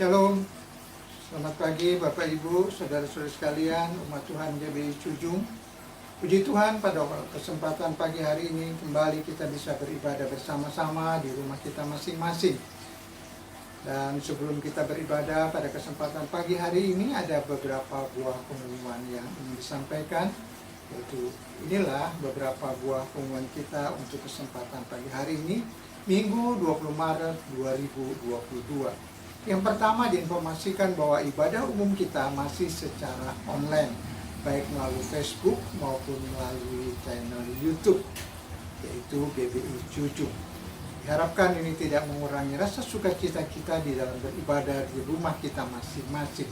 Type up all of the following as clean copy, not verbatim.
Shalom, selamat pagi Bapak Ibu, saudara-saudara sekalian, umat Tuhan GBI Cujung. Puji Tuhan, pada kesempatan pagi hari ini kembali kita bisa beribadah bersama-sama di rumah kita masing-masing. Dan sebelum kita beribadah pada kesempatan pagi hari ini ada beberapa buah pengumuman yang ingin disampaikan. Yaitu inilah beberapa buah pengumuman kita untuk kesempatan pagi hari ini, Minggu 20 Maret 2022. Yang pertama, diinformasikan bahwa ibadah umum kita masih secara online, baik melalui Facebook maupun melalui channel YouTube, yaitu GBI Cujung. Diharapkan ini tidak mengurangi rasa sukacita kita di dalam beribadah di rumah kita masing-masing.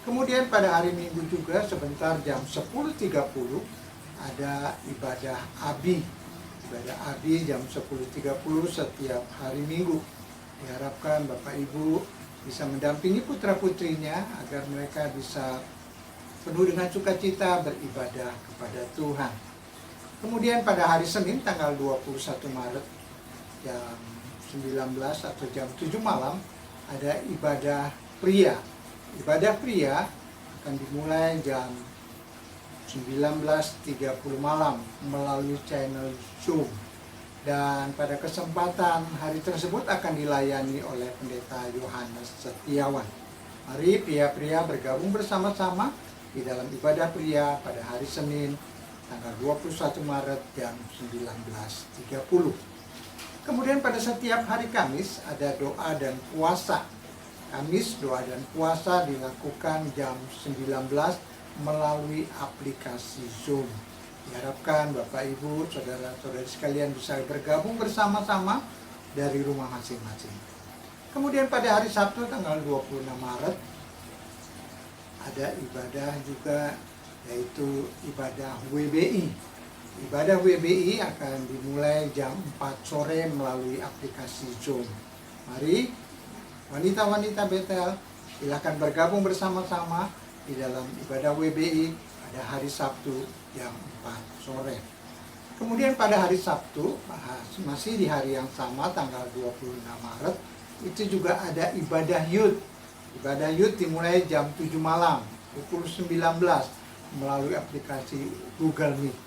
Kemudian pada hari Minggu juga sebentar jam 10.30 ada ibadah Abi. Ibadah Abi jam 10.30 setiap hari Minggu. Diharapkan Bapak Ibu bisa mendampingi putra-putrinya agar mereka bisa penuh dengan sukacita beribadah kepada Tuhan. Kemudian pada hari Senin tanggal 21 Maret jam 19 atau jam 7 malam ada ibadah pria. Ibadah pria akan dimulai jam 19.30 malam melalui channel Zoom. Dan pada kesempatan hari tersebut akan dilayani oleh Pendeta Yohanes Setiawan. Mari pria-pria bergabung bersama-sama di dalam ibadah pria pada hari Senin tanggal 21 Maret jam 19.30. Kemudian pada setiap hari Kamis ada doa dan puasa. Kamis doa dan puasa dilakukan jam 19 melalui aplikasi Zoom. Diharapkan Bapak Ibu, saudara-saudari sekalian bisa bergabung bersama-sama dari rumah masing-masing. Kemudian pada hari Sabtu tanggal 26 Maret ada ibadah juga, yaitu ibadah WBI. Ibadah WBI akan dimulai jam 4 sore melalui aplikasi Zoom. Mari wanita-wanita Betel silakan bergabung bersama-sama di dalam ibadah WBI pada hari Sabtu jam 4 sore. Kemudian pada hari Sabtu, masih di hari yang sama tanggal 26 Maret, itu juga ada ibadah Youth. Ibadah Youth dimulai jam 7 malam, pukul 19 melalui aplikasi Google Meet.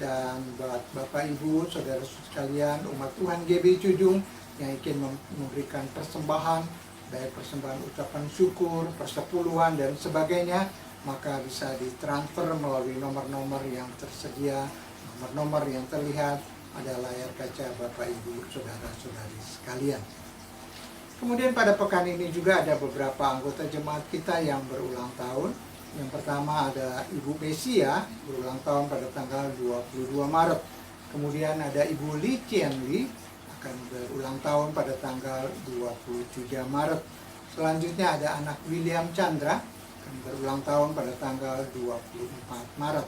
Dan buat Bapak Ibu, saudara sekalian, umat Tuhan GBI Cujung yang ingin memberikan persembahan, baik persembahan ucapan syukur, persepuluhan, dan sebagainya, maka bisa ditransfer melalui nomor-nomor yang tersedia, nomor-nomor yang terlihat pada layar kaca Bapak Ibu, saudara-saudari sekalian. Kemudian pada pekan ini juga ada beberapa anggota jemaat kita yang berulang tahun. Yang pertama ada Ibu Mesia, berulang tahun pada tanggal 22 Maret. Kemudian ada Ibu Li Chien Li, akan berulang tahun pada tanggal 23 Maret. Selanjutnya ada anak William Chandra, akan berulang tahun pada tanggal 24 Maret.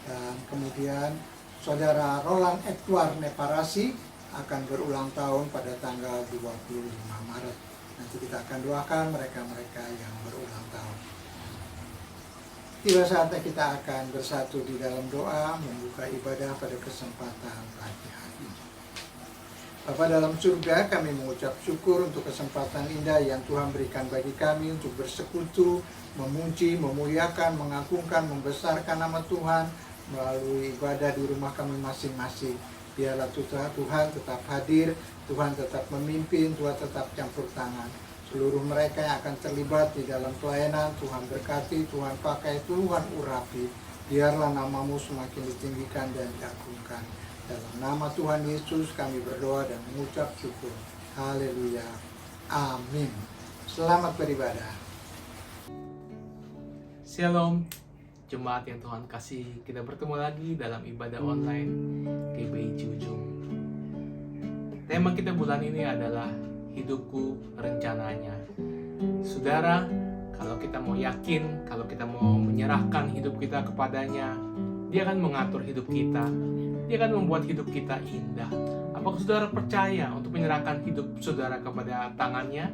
Dan kemudian saudara Roland Edward Neparasi akan berulang tahun pada tanggal 25 Maret. Nanti kita akan doakan mereka-mereka yang berulang tahun. Tiba saatnya kita akan bersatu di dalam doa membuka ibadah pada kesempatan pagi hari ini. Bapa dalam surga, kami mengucap syukur untuk kesempatan indah yang Tuhan berikan bagi kami untuk bersekutu, memuji, memuliakan, mengagungkan, membesarkan nama Tuhan melalui ibadah di rumah kami masing-masing. Biarlah Tuhan tetap hadir, Tuhan tetap memimpin, Tuhan tetap campur tangan. Seluruh mereka yang akan terlibat di dalam pelayanan, Tuhan berkati, Tuhan pakai, Tuhan urapi. Biarlah namamu semakin ditinggikan dan diagungkan. Dalam nama Tuhan Yesus kami berdoa dan mengucap syukur. Haleluya. Amin. Selamat beribadah. Shalom, jemaat yang Tuhan kasih. Kita bertemu lagi dalam ibadah online GBI Cujung. Tema kita bulan ini adalah hidupku rencananya. Saudara, kalau kita mau yakin, kalau kita mau menyerahkan hidup kita kepadanya, Dia akan mengatur hidup kita. Dia akan membuat hidup kita indah. Apakah saudara percaya untuk menyerahkan hidup saudara kepada tangannya?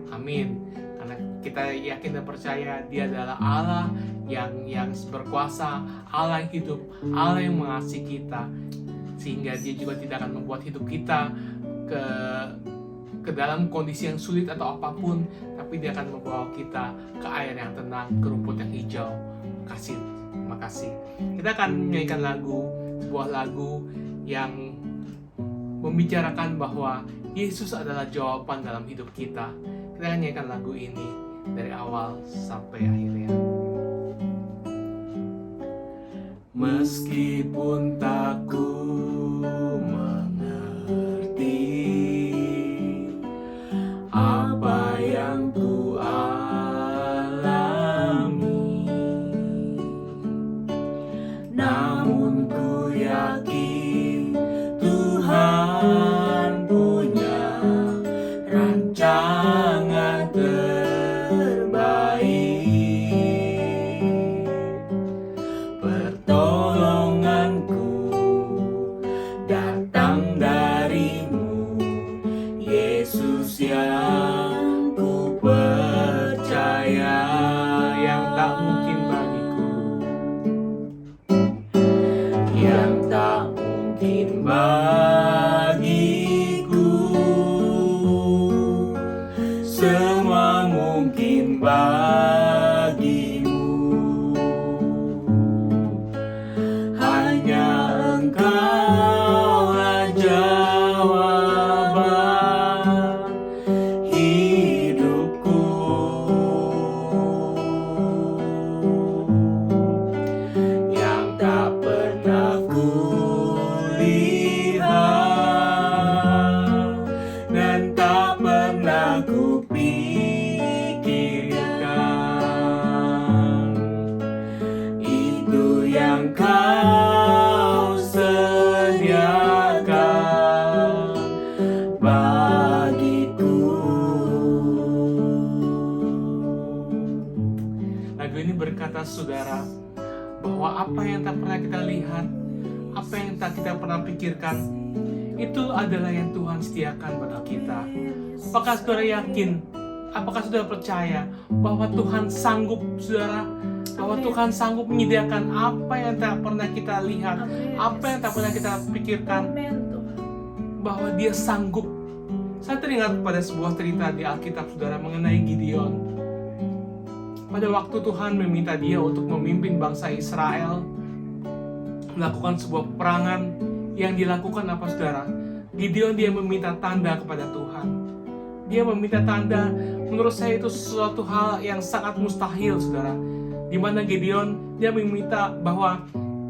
Amin. Karena kita yakin dan percaya Dia adalah Allah yang berkuasa, Allah yang hidup, Allah yang mengasihi kita, sehingga Dia juga tidak akan membuat hidup kita ke dalam kondisi yang sulit atau apapun, tapi dia akan membawa kita ke air yang tenang, ke rumput yang hijau. Makasih. Kita akan menyanyikan sebuah lagu yang membicarakan bahwa Yesus adalah jawaban dalam hidup kita. Kita akan nyanyikan lagu ini dari awal sampai akhirnya. Meskipun tak ku mengerti apa yang ku alami, namun ku yakin Tuhan punya rancangan terbaik. Pertolonganku datang darimu, Yesus yang ku percaya, yang tak mungkin bagiku, yang tak mungkin bagiku, semua mungkin bagimu. Hanya Engkaulah jawaban hidupku. Yang tak pernah ku lihat dan tak pernah ku pikirkan, itu yang Kau sediakan bagiku. Lagu ini berkata, saudara, bahwa apa yang tak pernah kita lihat, apa yang tak kita pernah pikirkan, itu adalah yang Tuhan sediakan bagi kita. Apakah saudara yakin? Apakah saudara percaya bahwa Tuhan sanggup, saudara, bahwa Tuhan sanggup menyediakan apa yang tak pernah kita lihat, apa yang tak pernah kita pikirkan, bahwa Dia sanggup. Saya teringat pada sebuah cerita di Alkitab, saudara, mengenai Gideon. Pada waktu Tuhan meminta dia untuk memimpin bangsa Israel melakukan sebuah peperangan, yang dilakukan apa, saudara? Gideon dia meminta tanda kepada Tuhan. Dia meminta tanda. Menurut saya itu sesuatu hal yang sangat mustahil, saudara. Di mana Gideon dia meminta bahwa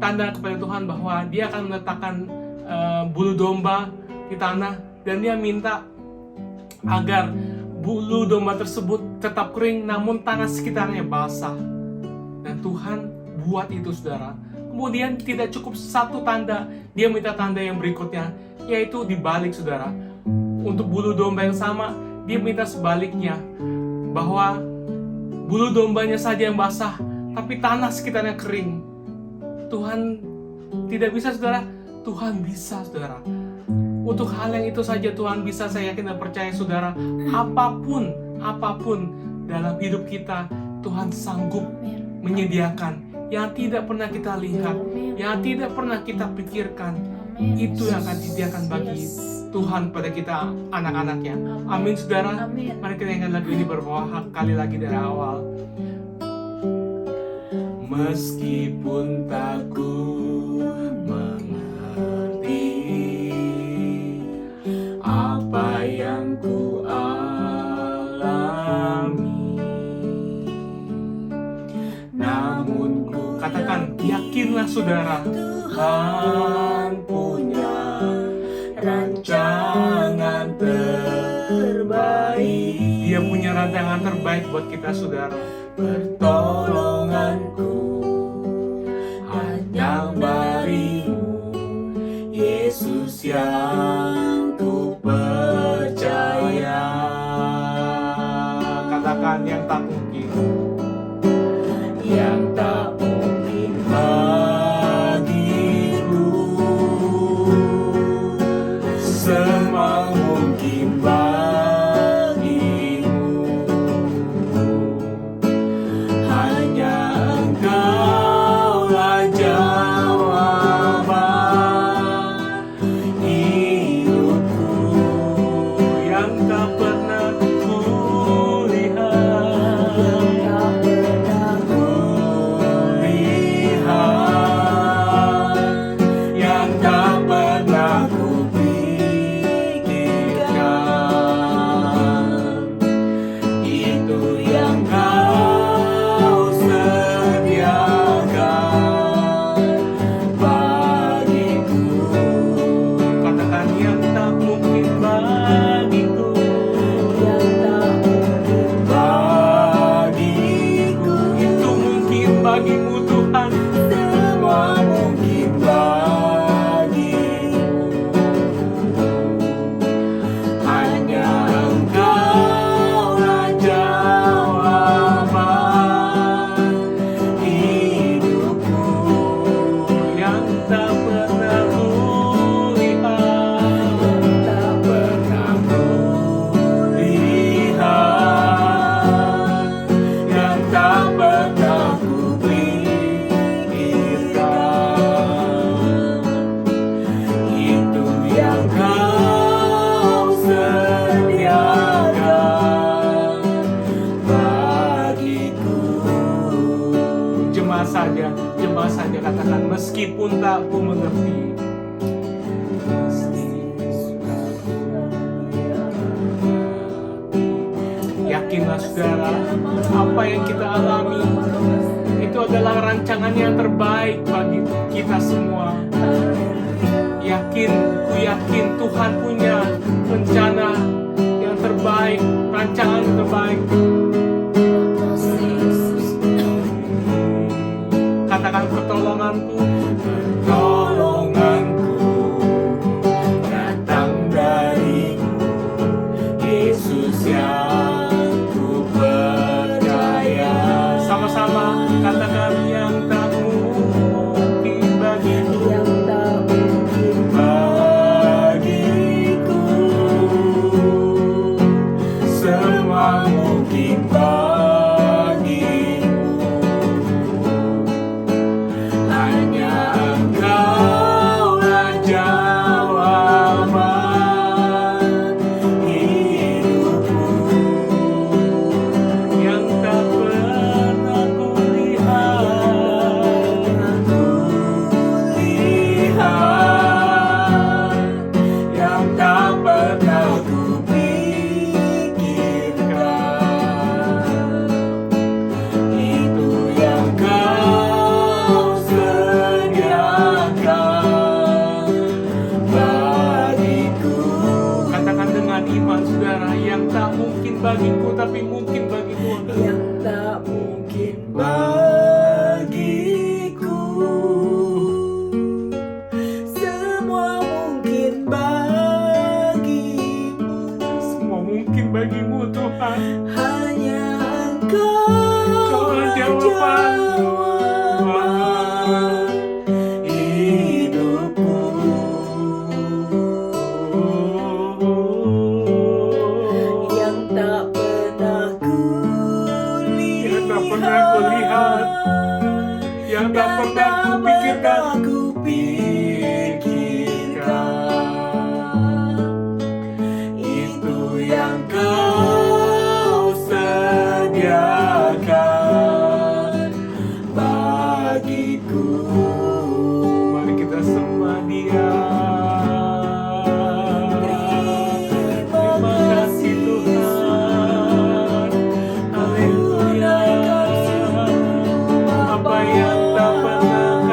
tanda kepada Tuhan bahwa dia akan meletakkan bulu domba di tanah, dan dia minta agar bulu domba tersebut tetap kering namun tanah sekitarnya basah. Dan Tuhan buat itu, saudara. Kemudian tidak cukup satu tanda, dia minta tanda yang berikutnya, yaitu dibalik, saudara. Untuk bulu domba yang sama, dia minta sebaliknya, bahwa bulu dombanya saja yang basah, tapi tanah sekitarnya kering. Tuhan tidak bisa, saudara. Tuhan bisa, saudara. Untuk hal yang itu saja Tuhan bisa, saya yakin dan percaya, saudara. Apapun dalam hidup kita, Tuhan sanggup menyediakan yang tidak pernah kita lihat, yang tidak pernah kita pikirkan. Itu yang akan disediakan bagi Tuhan pada kita, anak-anaknya. Amin, saudara. Mari kita nyanyikan lagu ini beberapa kali lagi dari awal. Meskipun tak ku mengerti apa yang ku alami, namun ku katakan, yakinlah, saudara, Tuhan punya rancangan terbaik. Dia punya rancangan terbaik buat kita, saudara. Pertolonganku hanya darimu, Yesus yang ku percaya. Katakan, yang tak mungkin, yang tak mungkin bagiku, semua mungkin bagimu. Hanya Engkaulah jawaban hidupku, yang tak itu yang Kau sediakan bagiku. Katakan yang tak mungkin bagiku, yang tak mungkin bagiku itu mungkin bagimu Tuhan. semua mungkin Bagimu hanya Engkau Raja aman hidupku yang tak pernah kulihat, tak pernah kulihat, yang tak pernah kupikirkan. Itu yang Kau sediakan bagiku. Jemaah saja katakan, meskipun tak ku mengerti, yakinlah saudara, apa yang kita alami itu adalah rancangan yang terbaik bagi kita semua. Ku yakin Tuhan punya rencana yang terbaik, rancangan yang terbaik. Katakan, pertolonganku datang darimu, Yesus yang ku percaya. Sama-sama katakan, yang tak mungkin bagiku, yang tak mungkin bagiku semua mungkin bagimu. Hanya Engkau Raja aman hidupku yang tak pernah kulihat, yang tak pernah kupikirkan. Itu yang Kau sediakan bagiku. Katakan dengan iman saudara, yang tak mungkin bagiku tapi mungkin bagi Tuhan. yang tak mungkin Bagiku semua mungkin bagimu, semua mungkin bagimu Tuhan. hanya Engkau Kau jawaban hidupku. yang tak pernah Yang tak pernah kulihat, yang tak pernah kupikirkan. Itu yang Kau sediakan bagiku. Mari kita sembah Dia. Terima kasih Tuhan. Haleluya. Apa yang tak pernah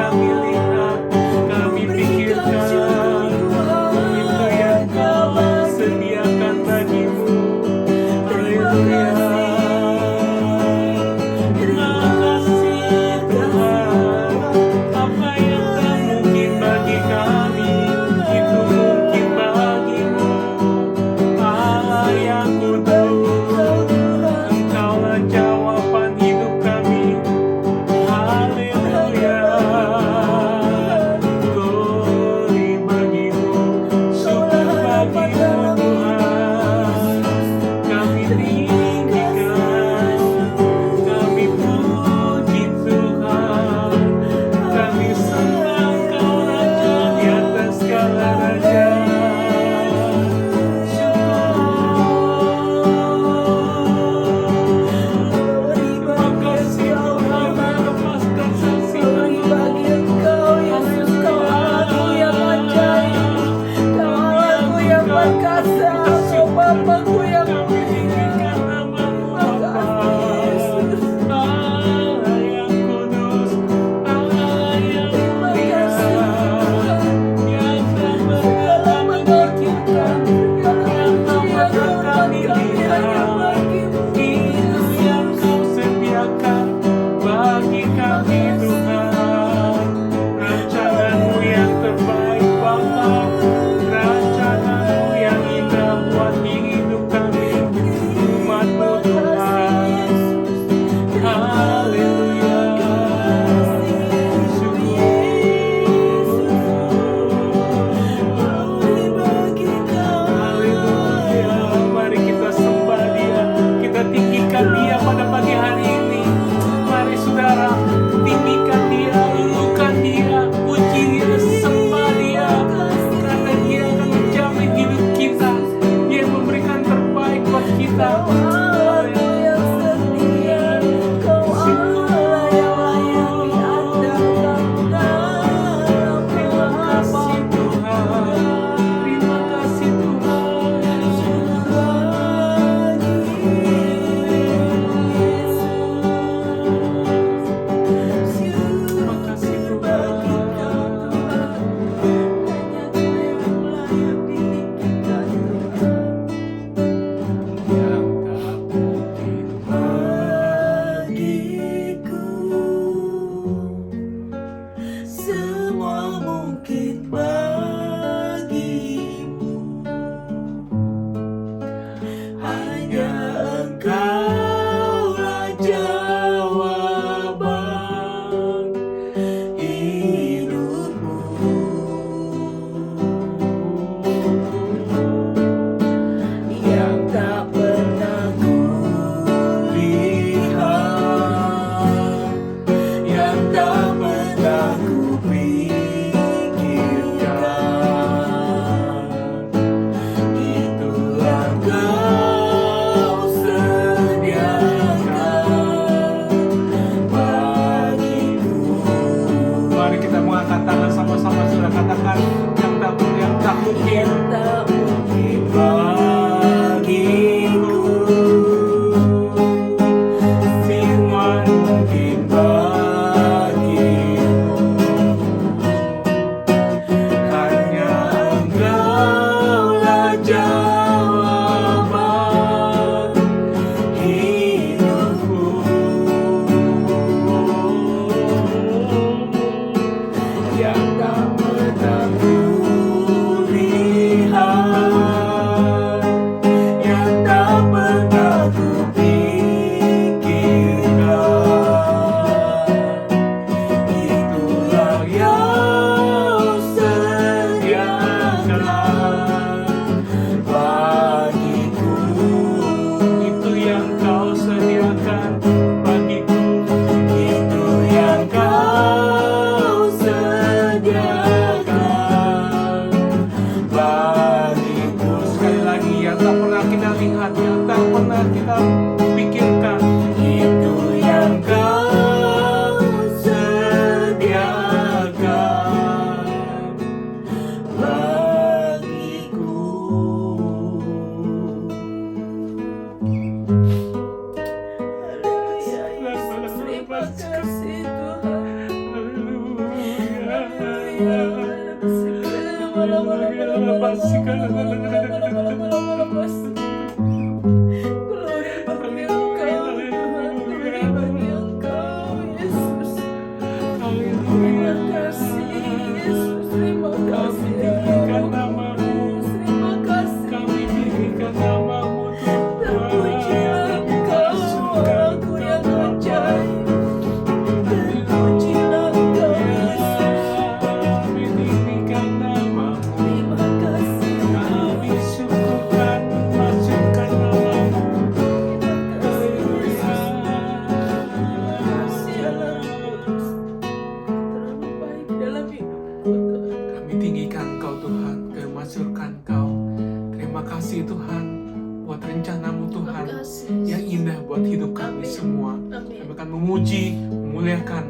buat hidup kami semua. Amin. Kami akan memuji, memuliakan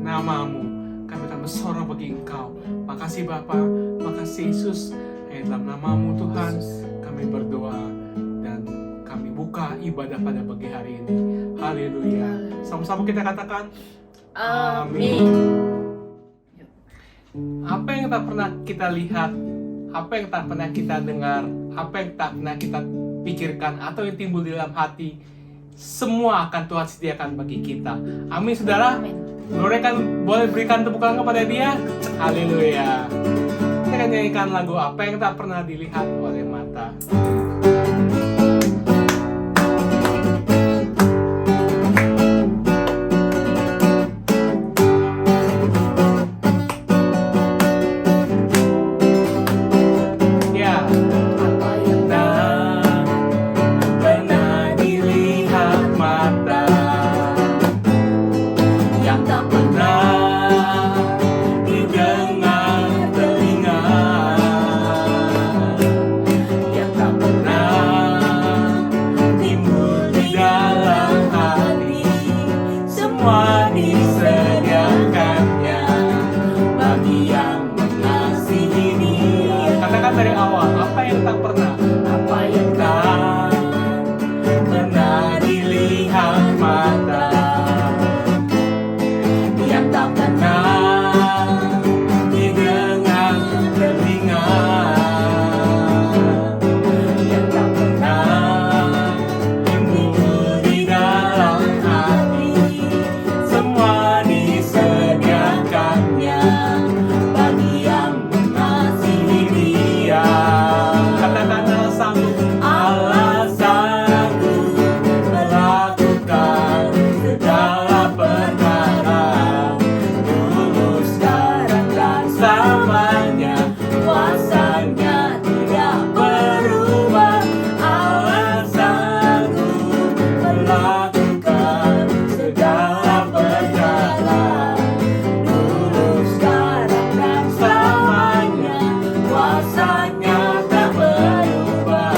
nama-Mu. Kami akan bersorak bagi Engkau. Makasih Bapa, makasih Yesus. Hanya dalam nama-Mu Tuhan kami berdoa dan kami buka ibadah pada pagi hari ini. Haleluya. Sama-sama kita katakan Amin. apa yang tak pernah kita lihat, apa yang tak pernah kita dengar, apa yang tak pernah kita pikirkan atau yang timbul di dalam hati, semua akan Tuhan sediakan bagi kita. Amin saudara. Amin. Boleh berikan tepuk tangan kepada Dia. Haleluya. Kita akan nyanyikan lagu apa yang tak pernah dilihat oleh mata. Ya, Apa yang tak pernah dilihat mata, yang tak pernah didengar telinga, yang tak pernah timbul di dalam hati, semua disediakannya bagi yang mengasihi Dia. Katakan dari awal, apa yang tak pernah, Apa yang tak pernah dilihat mata, yang tak pernah didengar telinga, yang tak pernah timbul di dalam hati, semua disediakannya bagi yang mengasihi Dia. Katakan Allah sanggup, Allah sanggup melakukan segala perkara, dulu, sekarang, dan selamanya. Kuasanya tidak berubah. Allah sanggup melakukan segala perkara, dulu, sekarang, dan selamanya. Kuasanya tak berubah.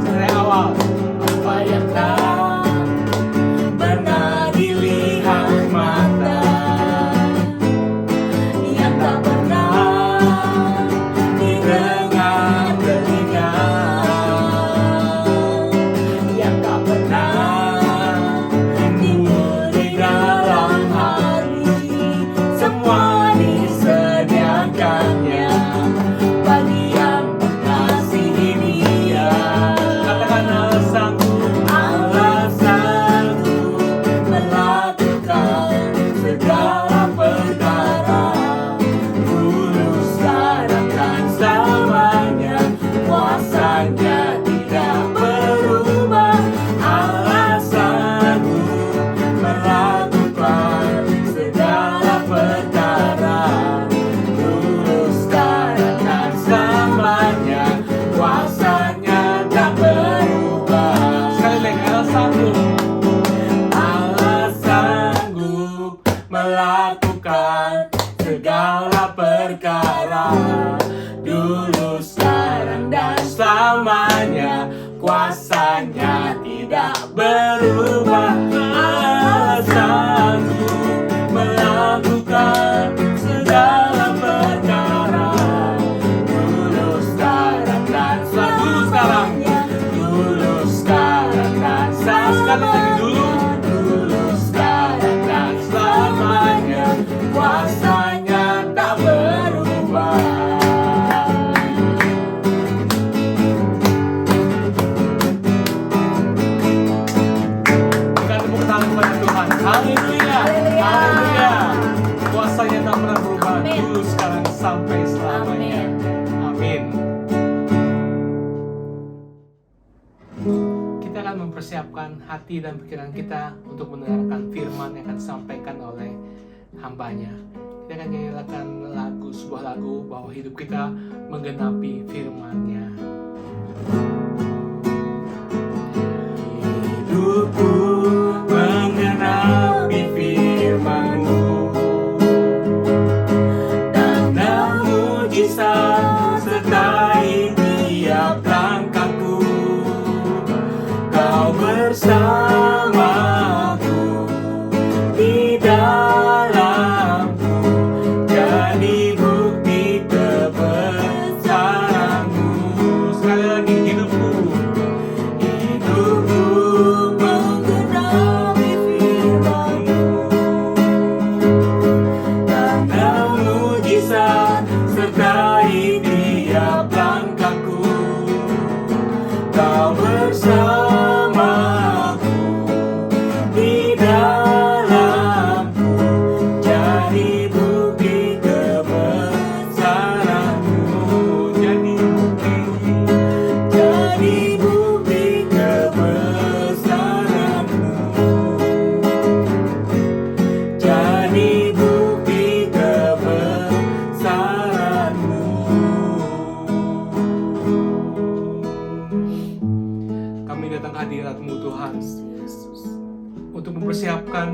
Dari awal, apa yang tak pernah dilihat mata, yang tak pernah didengar telinga, yang tak pernah timbul di dalam hati, semua disediakannya bagi yang mengasihi Dia. Katakan Allah sanggup, Allah sanggup melakukan segala perkara, dulu, sekarang, dan selamanya. Kuasanya tidak berubah. Allah sanggup melakukan segala perkara, dulu, sekarang, dan selamanya. Kuasanya tak berubah. Sekali lagi, Allah sanggup. Allah sanggup melakukan segala perkara, dulu, sekarang, dan selamanya. Kuasanya tidak berubah. Allah sanggup melakukan segala perkara, dulu, sekarang, dan selamanya. Dulu, sekarang, dan sekali lagi, dulu, sekarang, dan selamanya. Kuasanya tak berubah. Berikan tepuk tangan kepada Tuhan. Haleluya. Haleluya. Haleluya. Kuasanya tak pernah berubah, Amin. dulu, sekarang, sampai selamanya. Amin. Kita akan mempersiapkan hati dan pikiran kita untuk mendengarkan firman yang akan disampaikan oleh hambanya. Kita akan nyanyikan sebuah lagu bahwa hidup kita menggenapi firman-Nya. Hidupku menggenapi firman-Mu, tanda mujizat sertai tiap langkahku. Kau bersama untuk mempersiapkan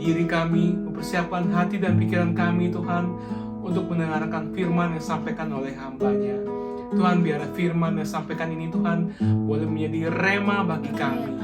diri kami, mempersiapkan hati dan pikiran kami Tuhan, untuk mendengarkan firman yang disampaikan oleh hamba-Nya. Tuhan, biar firman yang disampaikan ini Tuhan boleh menjadi rema bagi kami,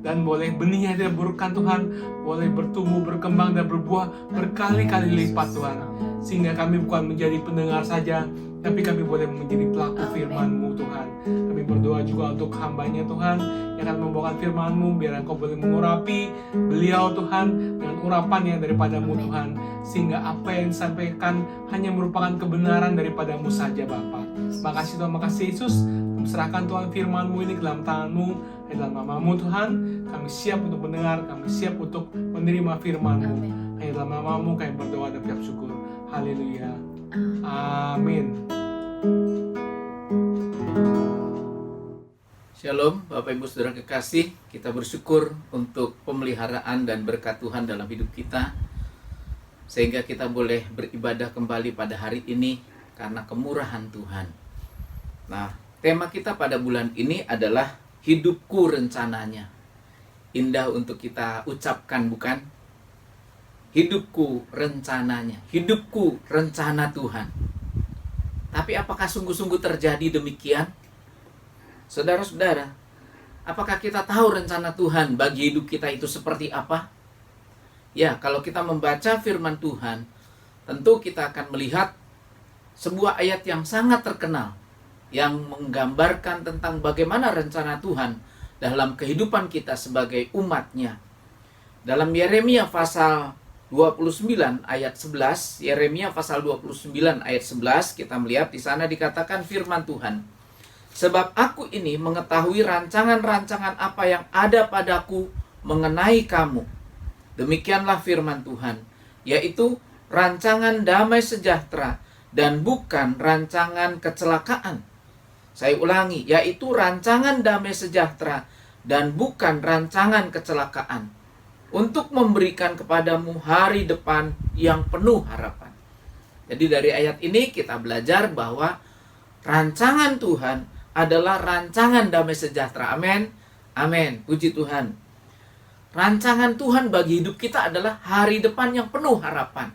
dan boleh benih yang diburkan Tuhan boleh bertumbuh, berkembang, dan berbuah berkali-kali lipat Tuhan, sehingga kami bukan menjadi pendengar saja, tapi kami boleh menjadi pelaku firman-Mu Tuhan. Kami berdoa juga untuk hamba-Nya Tuhan yang akan membawakan firman-Mu, biar Engkau boleh mengurapi beliau Tuhan dengan urapan yang daripada-Mu Tuhan, sehingga apa yang disampaikan hanya merupakan kebenaran daripada-Mu saja Bapa. Makasih Tuhan, makasih Yesus. Kami serahkan Tuhan firman-Mu ini ke dalam tangan-Mu, di dalam nama-Mu Tuhan. Kami siap untuk mendengar, kami siap untuk menerima firman-Mu. Hanya dalam nama-Mu kami berdoa dan mengucap syukur. Haleluya. Amin. Shalom Bapak Ibu Saudara kekasih, kita bersyukur untuk pemeliharaan dan berkat Tuhan dalam hidup kita, sehingga kita boleh beribadah kembali pada hari ini karena kemurahan Tuhan. Nah, tema kita pada bulan ini adalah hidupku rencananya. Indah untuk kita ucapkan, bukan? Hidupku rencananya, hidupku rencana Tuhan. Tapi apakah sungguh-sungguh terjadi demikian? Saudara-saudara, apakah kita tahu rencana Tuhan bagi hidup kita itu seperti apa? Ya, kalau kita membaca firman Tuhan, tentu kita akan melihat sebuah ayat yang sangat terkenal, yang menggambarkan tentang bagaimana rencana Tuhan dalam kehidupan kita sebagai umat-Nya. Dalam Yeremia pasal 29 ayat 11, Yeremia pasal 29 ayat 11, kita melihat di sana dikatakan firman Tuhan, "Sebab aku ini mengetahui rancangan-rancangan apa yang ada padaku mengenai kamu." Demikianlah firman Tuhan, yaitu rancangan damai sejahtera dan bukan rancangan kecelakaan. Saya ulangi, yaitu rancangan damai sejahtera dan bukan rancangan kecelakaan, untuk memberikan kepadamu hari depan yang penuh harapan. Jadi dari ayat ini kita belajar bahwa rancangan Tuhan adalah rancangan damai sejahtera. Amin. Amin. Puji Tuhan. Rancangan Tuhan bagi hidup kita adalah hari depan yang penuh harapan.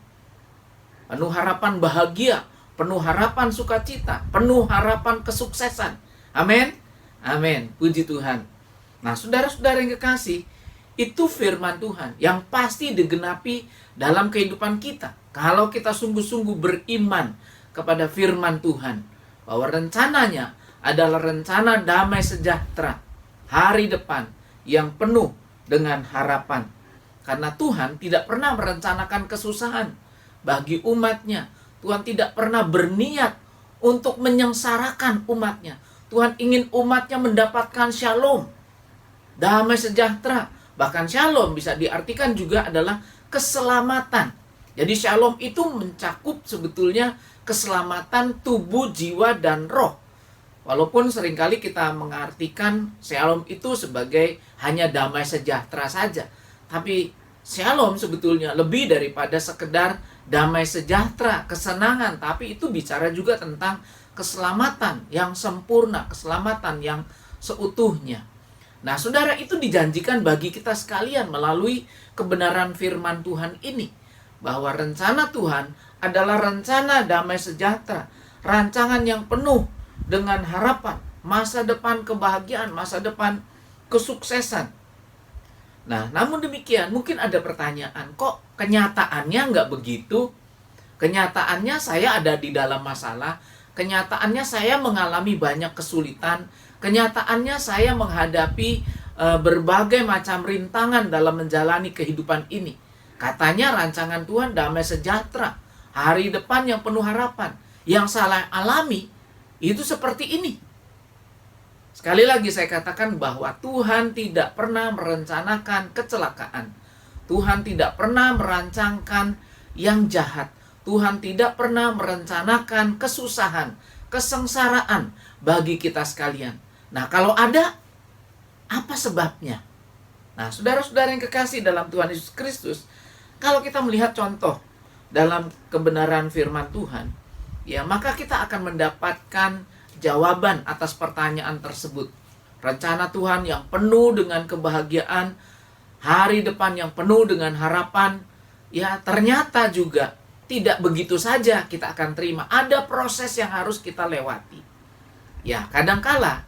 Penuh harapan bahagia, penuh harapan sukacita, penuh harapan kesuksesan. Amin. Amin. Puji Tuhan. Nah, saudara-saudara yang kekasih, itu firman Tuhan yang pasti digenapi dalam kehidupan kita. Kalau kita sungguh-sungguh beriman kepada firman Tuhan, bahwa rencananya adalah rencana damai sejahtera, hari depan yang penuh dengan harapan. Karena Tuhan tidak pernah merencanakan kesusahan bagi umat-Nya. Tuhan tidak pernah berniat untuk menyengsarakan umat-Nya. Tuhan ingin umat-Nya mendapatkan shalom, damai sejahtera. Bahkan shalom bisa diartikan juga adalah keselamatan. Jadi shalom itu mencakup sebetulnya keselamatan tubuh, jiwa, dan roh. Walaupun seringkali kita mengartikan shalom itu sebagai hanya damai sejahtera saja. Tapi shalom sebetulnya lebih daripada sekedar damai sejahtera, kesenangan. Tapi itu bicara juga tentang keselamatan yang sempurna, keselamatan yang seutuhnya. Nah, saudara, itu dijanjikan bagi kita sekalian melalui kebenaran firman Tuhan ini. Bahwa rencana Tuhan adalah rencana damai sejahtera. Rancangan yang penuh dengan harapan, masa depan kebahagiaan, masa depan kesuksesan. Nah, namun demikian, mungkin ada pertanyaan, kok kenyataannya nggak begitu? Kenyataannya saya ada di dalam masalah, kenyataannya saya mengalami banyak kesulitan, kenyataannya saya menghadapi berbagai macam rintangan dalam menjalani kehidupan ini. Katanya rancangan Tuhan damai sejahtera, hari depan yang penuh harapan. Yang saya alami itu seperti ini. Sekali lagi saya katakan bahwa Tuhan tidak pernah merencanakan kecelakaan. Tuhan tidak pernah merancangkan yang jahat. Tuhan tidak pernah merencanakan kesusahan, kesengsaraan bagi kita sekalian. Nah, kalau ada, apa sebabnya? Nah, saudara-saudara yang kekasih dalam Tuhan Yesus Kristus, kalau kita melihat contoh dalam kebenaran firman Tuhan, ya, maka kita akan mendapatkan jawaban atas pertanyaan tersebut. Rencana Tuhan yang penuh dengan kebahagiaan, hari depan yang penuh dengan harapan, ya ternyata juga tidak begitu saja kita akan terima. Ada proses yang harus kita lewati. Ya, kadangkala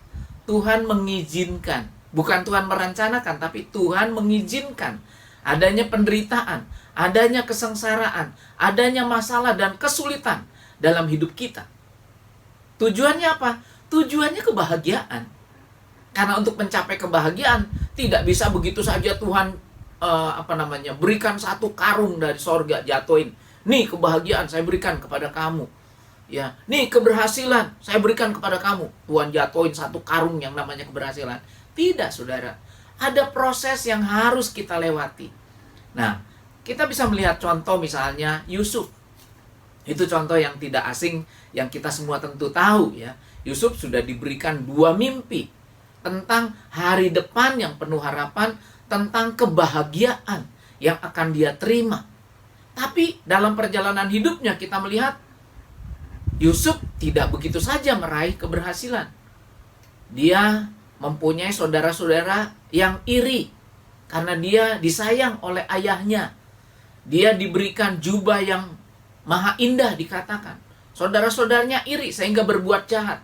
Tuhan mengizinkan, bukan Tuhan merencanakan, tapi Tuhan mengizinkan adanya penderitaan, adanya kesengsaraan, adanya masalah dan kesulitan dalam hidup kita. Tujuannya apa? Tujuannya kebahagiaan. Karena untuk mencapai kebahagiaan tidak bisa begitu saja Tuhan berikan satu karung dari sorga, jatuhin. Nih kebahagiaan saya berikan kepada kamu. Ya, nih keberhasilan saya berikan kepada kamu. Tuhan jatuhin satu karung yang namanya keberhasilan. Tidak, saudara. Ada proses yang harus kita lewati. Nah, kita bisa melihat contoh misalnya Yusuf. Itu contoh yang tidak asing, yang kita semua tentu tahu ya. Yusuf sudah diberikan 2 mimpi tentang hari depan yang penuh harapan, tentang kebahagiaan yang akan dia terima. Tapi dalam perjalanan hidupnya kita melihat Yusuf tidak begitu saja meraih keberhasilan. Dia mempunyai saudara-saudara yang iri karena dia disayang oleh ayahnya. Dia diberikan jubah yang maha indah dikatakan. Saudara-saudaranya iri sehingga berbuat jahat.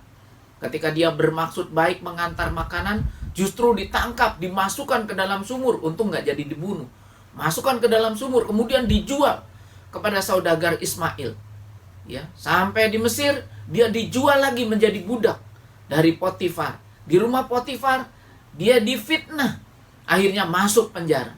Ketika dia bermaksud baik mengantar makanan, justru ditangkap, dimasukkan ke dalam sumur. Untung nggak jadi dibunuh. Masukkan ke dalam sumur, kemudian dijual kepada saudagar Ismail. Ya, sampai di Mesir dia dijual lagi menjadi budak dari Potifar. Di rumah Potifar dia difitnah, akhirnya masuk penjara.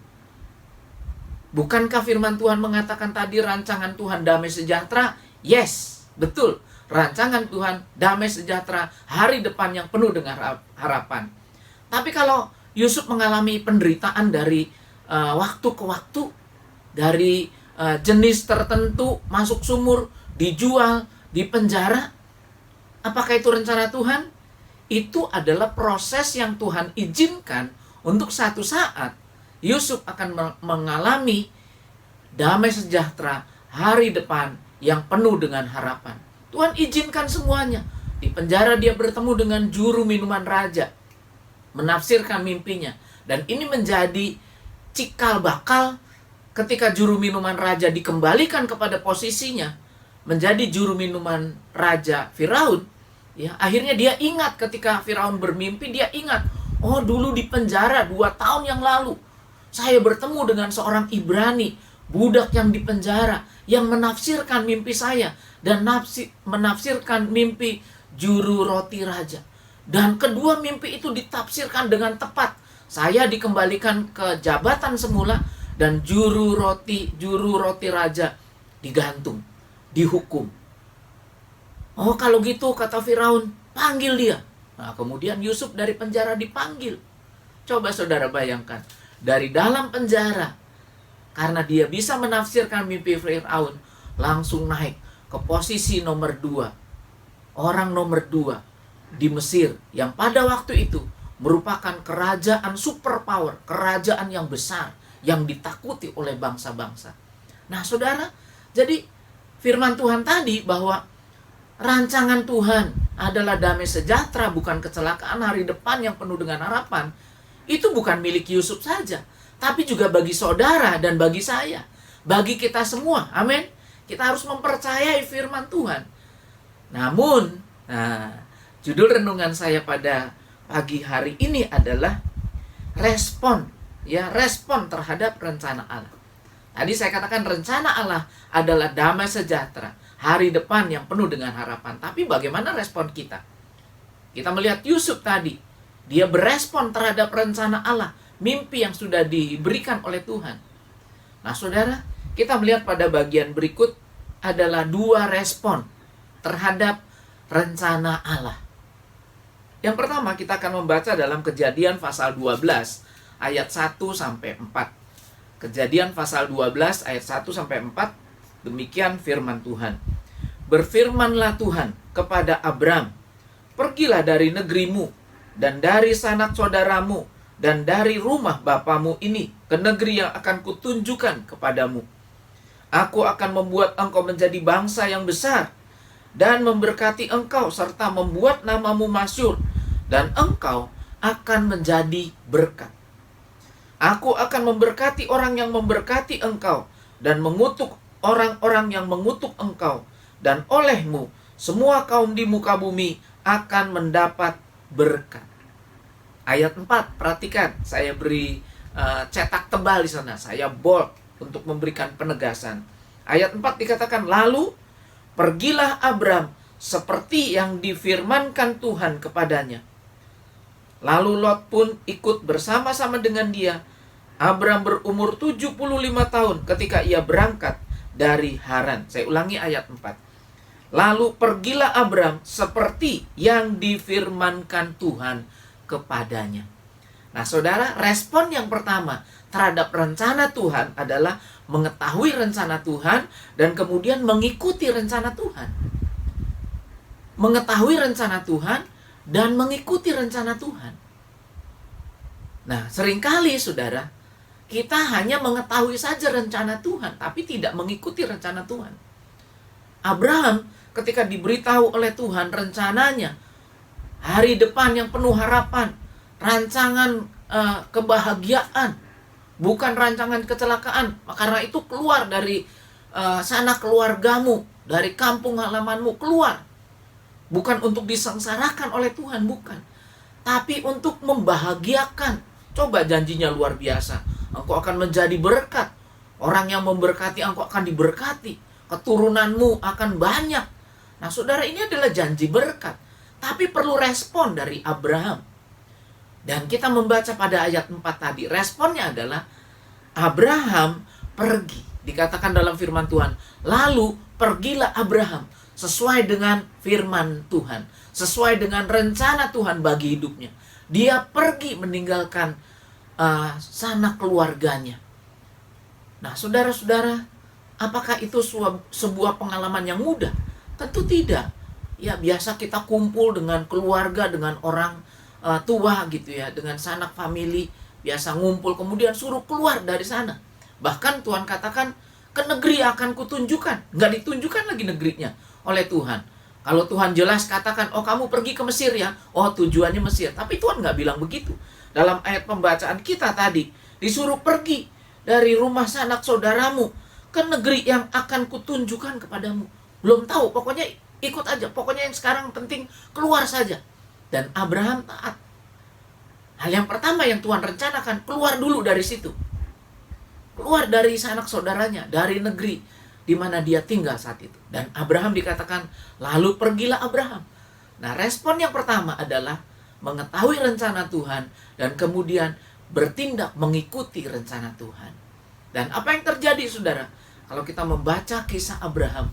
Bukankah firman Tuhan mengatakan tadi rancangan Tuhan damai sejahtera? Yes, betul. Rancangan Tuhan damai sejahtera, hari depan yang penuh dengan harapan. Tapi kalau Yusuf mengalami penderitaan dari waktu ke waktu, dari jenis tertentu, masuk sumur, dijual, dipenjara, apakah itu rencana Tuhan? Itu adalah proses yang Tuhan izinkan untuk satu saat Yusuf akan mengalami damai sejahtera, hari depan yang penuh dengan harapan. Tuhan izinkan semuanya. Di penjara dia bertemu dengan juru minuman raja, menafsirkan mimpinya. Dan ini menjadi cikal bakal ketika juru minuman raja dikembalikan kepada posisinya, menjadi juru minuman raja Firaun. Ya, akhirnya dia ingat ketika Firaun bermimpi, dia ingat, oh dulu di penjara 2 tahun yang lalu, saya bertemu dengan seorang Ibrani, budak yang di penjara, yang menafsirkan mimpi saya, dan menafsirkan mimpi juru roti raja. Dan kedua mimpi itu ditafsirkan dengan tepat. Saya dikembalikan ke jabatan semula, dan juru roti raja digantung, dihukum. Oh kalau gitu kata Firaun, panggil dia. Nah kemudian Yusuf dari penjara dipanggil. Coba saudara bayangkan, dari dalam penjara, karena dia bisa menafsirkan mimpi Firaun, langsung naik ke posisi nomor 2. Orang nomor 2 di Mesir, yang pada waktu itu merupakan kerajaan superpower, kerajaan yang besar, yang ditakuti oleh bangsa-bangsa. Nah saudara, jadi firman Tuhan tadi bahwa rancangan Tuhan adalah damai sejahtera, bukan kecelakaan, hari depan yang penuh dengan harapan. Itu bukan milik Yusuf saja, tapi juga bagi saudara dan bagi saya, bagi kita semua. Amin. Kita harus mempercayai firman Tuhan. Namun, judul renungan saya pada pagi hari ini adalah respon terhadap rencana Allah. Tadi saya katakan rencana Allah adalah damai sejahtera, hari depan yang penuh dengan harapan. Tapi bagaimana respon kita? Kita melihat Yusuf tadi, dia berespon terhadap rencana Allah, mimpi yang sudah diberikan oleh Tuhan. Nah saudara, kita melihat pada bagian berikut adalah 2 respon terhadap rencana Allah. Yang pertama kita akan membaca dalam Kejadian pasal 12 ayat 1 sampai 4. Kejadian pasal 12 ayat 1 sampai 4, demikian firman Tuhan. Berfirmanlah Tuhan kepada Abram, pergilah dari negerimu dan dari sanak saudaramu dan dari rumah bapamu ini ke negeri yang akan kutunjukkan kepadamu. Aku akan membuat engkau menjadi bangsa yang besar dan memberkati engkau serta membuat namamu masyhur, dan engkau akan menjadi berkat. Aku akan memberkati orang yang memberkati engkau, dan mengutuk orang-orang yang mengutuk engkau. Dan olehmu semua kaum di muka bumi akan mendapat berkat. Ayat 4, perhatikan, saya beri cetak tebal di sana, saya bold untuk memberikan penegasan. Ayat 4 dikatakan, lalu pergilah Abram seperti yang difirmankan Tuhan kepadanya. Lalu Lot pun ikut bersama-sama dengan dia. Abram berumur 75 tahun ketika ia berangkat dari Haran. Saya ulangi ayat 4. Lalu pergilah Abram seperti yang difirmankan Tuhan kepadanya. Nah, saudara, respon yang pertama terhadap rencana Tuhan adalah mengetahui rencana Tuhan dan kemudian mengikuti rencana Tuhan. Mengetahui rencana Tuhan dan mengikuti rencana Tuhan. Nah, seringkali saudara, kita hanya mengetahui saja rencana Tuhan, tapi tidak mengikuti rencana Tuhan. Abraham ketika diberitahu oleh Tuhan rencananya, hari depan yang penuh harapan, rancangan kebahagiaan, bukan rancangan kecelakaan. Karena itu keluar dari sanak keluargamu, dari kampung halamanmu, keluar. Bukan untuk disengsarakan oleh Tuhan, bukan. Tapi untuk membahagiakan. Coba janjinya luar biasa. Engkau akan menjadi berkat. Orang yang memberkati engkau akan diberkati. Keturunanmu akan banyak. Nah, saudara, ini adalah janji berkat. Tapi perlu respon dari Abraham. Dan kita membaca pada ayat 4 tadi. Responnya adalah Abraham pergi. Dikatakan dalam firman Tuhan. Lalu pergilah Abraham. Sesuai dengan firman Tuhan. Sesuai dengan rencana Tuhan bagi hidupnya. Dia pergi meninggalkan sanak keluarganya. Nah, saudara-saudara, apakah itu sebuah pengalaman yang mudah? Tentu tidak. Ya, biasa kita kumpul dengan keluarga, dengan orang tua gitu ya, dengan sanak famili. Biasa ngumpul, kemudian suruh keluar dari sana. Bahkan Tuhan katakan, ke negeri akan kutunjukkan. Nggak ditunjukkan lagi negerinya oleh Tuhan. Kalau Tuhan jelas katakan, oh kamu pergi ke Mesir ya, oh tujuannya Mesir. Tapi Tuhan nggak bilang begitu. Dalam ayat pembacaan kita tadi, disuruh pergi dari rumah sanak saudaramu ke negeri yang akan kutunjukkan kepadamu. Belum tahu, pokoknya ikut aja. Pokoknya yang sekarang penting keluar saja. Dan Abraham taat. Hal yang pertama yang Tuhan rencanakan, keluar dulu dari situ. Keluar dari sanak saudaranya, dari negeri di mana dia tinggal saat itu. Dan Abraham dikatakan, lalu pergilah Abraham. Nah, respon yang pertama adalah mengetahui rencana Tuhan dan kemudian bertindak mengikuti rencana Tuhan. Dan apa yang terjadi, saudara? Kalau kita membaca kisah Abraham,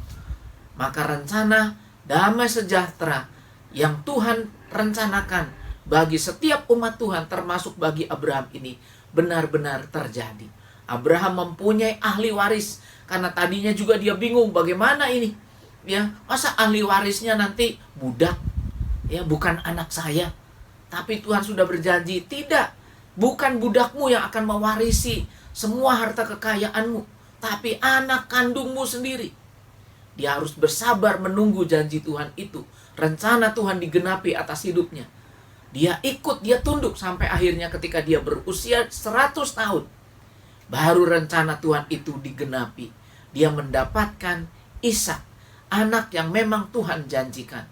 maka rencana damai sejahtera yang Tuhan rencanakan bagi setiap umat Tuhan, termasuk bagi Abraham ini, benar-benar terjadi. Abraham mempunyai ahli waris, karena tadinya juga dia bingung bagaimana ini. Ya, masa ahli warisnya nanti budak? Ya, bukan anak saya. Tapi Tuhan sudah berjanji, tidak. Bukan budakmu yang akan mewarisi semua harta kekayaanmu, tapi anak kandungmu sendiri. Dia harus bersabar menunggu janji Tuhan itu. Rencana Tuhan digenapi atas hidupnya. Dia ikut, dia tunduk sampai akhirnya ketika dia berusia 100 tahun. Baru rencana Tuhan itu digenapi. Dia mendapatkan Ishak, anak yang memang Tuhan janjikan.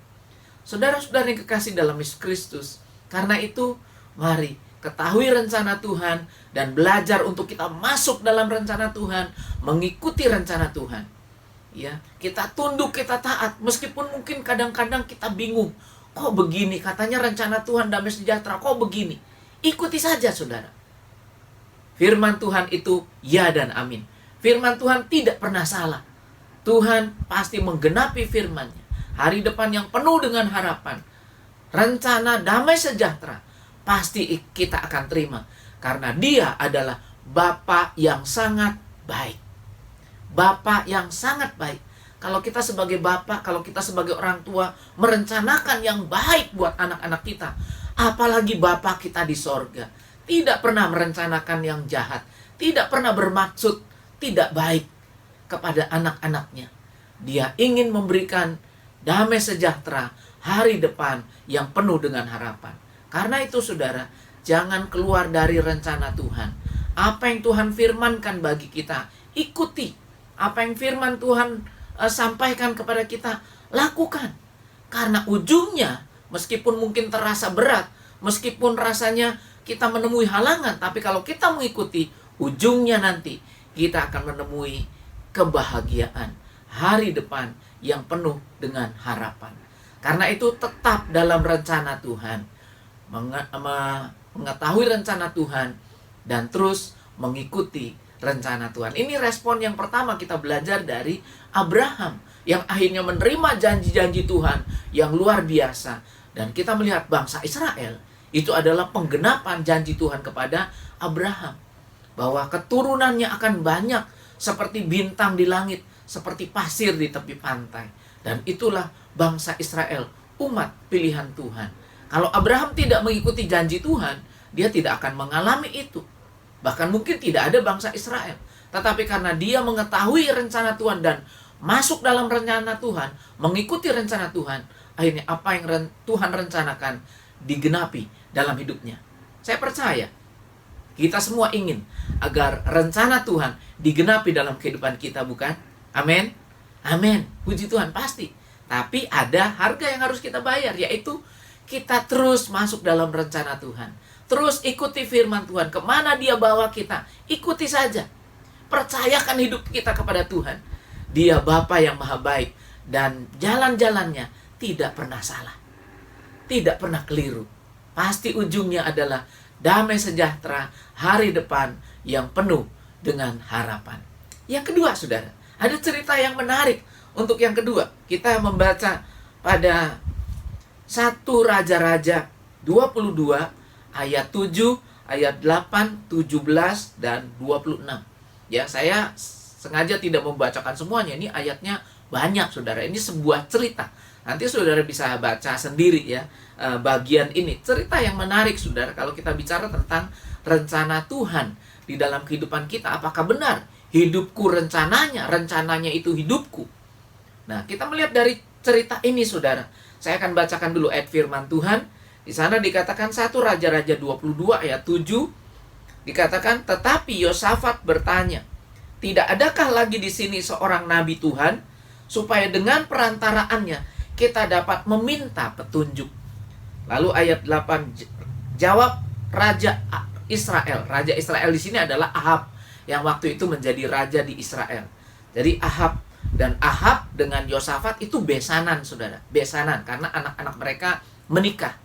Saudara-saudara yang kekasih dalam Yesus Kristus, karena itu mari ketahui rencana Tuhan dan belajar untuk kita masuk dalam rencana Tuhan, mengikuti rencana Tuhan. Ya, kita tunduk, kita taat, meskipun mungkin kadang-kadang kita bingung. Kok begini? Katanya rencana Tuhan damai sejahtera, kok begini? Ikuti saja, saudara. Firman Tuhan itu ya dan amin. Firman Tuhan tidak pernah salah. Tuhan pasti menggenapi firman-Nya. Hari depan yang penuh dengan harapan. Rencana damai sejahtera pasti kita akan terima. Karena Dia adalah Bapa yang sangat baik. Bapa yang sangat baik. Kalau kita sebagai Bapa, kalau kita sebagai orang tua merencanakan yang baik buat anak-anak kita, apalagi Bapa kita di sorga, tidak pernah merencanakan yang jahat, tidak pernah bermaksud tidak baik kepada anak-anaknya. Dia ingin memberikan damai sejahtera, hari depan yang penuh dengan harapan. Karena itu, saudara, jangan keluar dari rencana Tuhan. Apa yang Tuhan firmankan bagi kita, ikuti. Apa yang firman Tuhan sampaikan kepada kita, lakukan. Karena ujungnya, meskipun mungkin terasa berat, meskipun rasanya kita menemui halangan, tapi kalau kita mengikuti, ujungnya nanti kita akan menemui kebahagiaan, hari depan yang penuh dengan harapan. Karena itu tetap dalam rencana Tuhan, mengetahui rencana Tuhan, dan terus mengikuti rencana Tuhan. Ini respon yang pertama kita belajar dari Abraham, yang akhirnya menerima janji-janji Tuhan yang luar biasa. Dan kita melihat bangsa Israel, itu adalah penggenapan janji Tuhan kepada Abraham, bahwa keturunannya akan banyak seperti bintang di langit, seperti pasir di tepi pantai. Dan itulah bangsa Israel, umat pilihan Tuhan. Kalau Abraham tidak mengikuti janji Tuhan, dia tidak akan mengalami itu. Bahkan mungkin tidak ada bangsa Israel. Tetapi karena dia mengetahui rencana Tuhan dan masuk dalam rencana Tuhan, mengikuti rencana Tuhan, akhirnya apa yang Tuhan rencanakan digenapi dalam hidupnya. Saya percaya kita semua ingin agar rencana Tuhan digenapi dalam kehidupan kita, bukan? Amin. Amin. Puji Tuhan, pasti. Tapi ada harga yang harus kita bayar, yaitu kita terus masuk dalam rencana Tuhan. Terus ikuti firman Tuhan. Kemana dia bawa kita, ikuti saja. Percayakan hidup kita kepada Tuhan. Dia Bapa yang maha baik, dan jalan-jalannya tidak pernah salah, tidak pernah keliru. Pasti ujungnya adalah damai sejahtera, hari depan yang penuh dengan harapan. Yang kedua, saudara, ada cerita yang menarik. Untuk yang kedua, kita membaca pada 1 Raja-Raja 22 ayat 7, ayat 8, 17 dan 26. Ya, saya sengaja tidak membacakan semuanya. Ini ayatnya banyak, saudara. Ini sebuah cerita. Nanti saudara bisa baca sendiri ya, bagian ini. Cerita yang menarik, saudara, kalau kita bicara tentang rencana Tuhan di dalam kehidupan kita. Apakah benar hidupku rencananya itu hidupku? Nah, kita melihat dari cerita ini, saudara. Saya akan bacakan dulu ayat firman Tuhan. Di sana dikatakan 1 Raja-Raja 22 ayat 7. Dikatakan, tetapi Yosafat bertanya, tidak adakah lagi di sini seorang nabi Tuhan, supaya dengan perantaraannya kita dapat meminta petunjuk? Lalu ayat 8, jawab Raja Israel. Raja Israel di sini adalah Ahab, yang waktu itu menjadi raja di Israel. Jadi Ahab dengan Yosafat itu besanan, saudara. Besanan, karena anak-anak mereka menikah.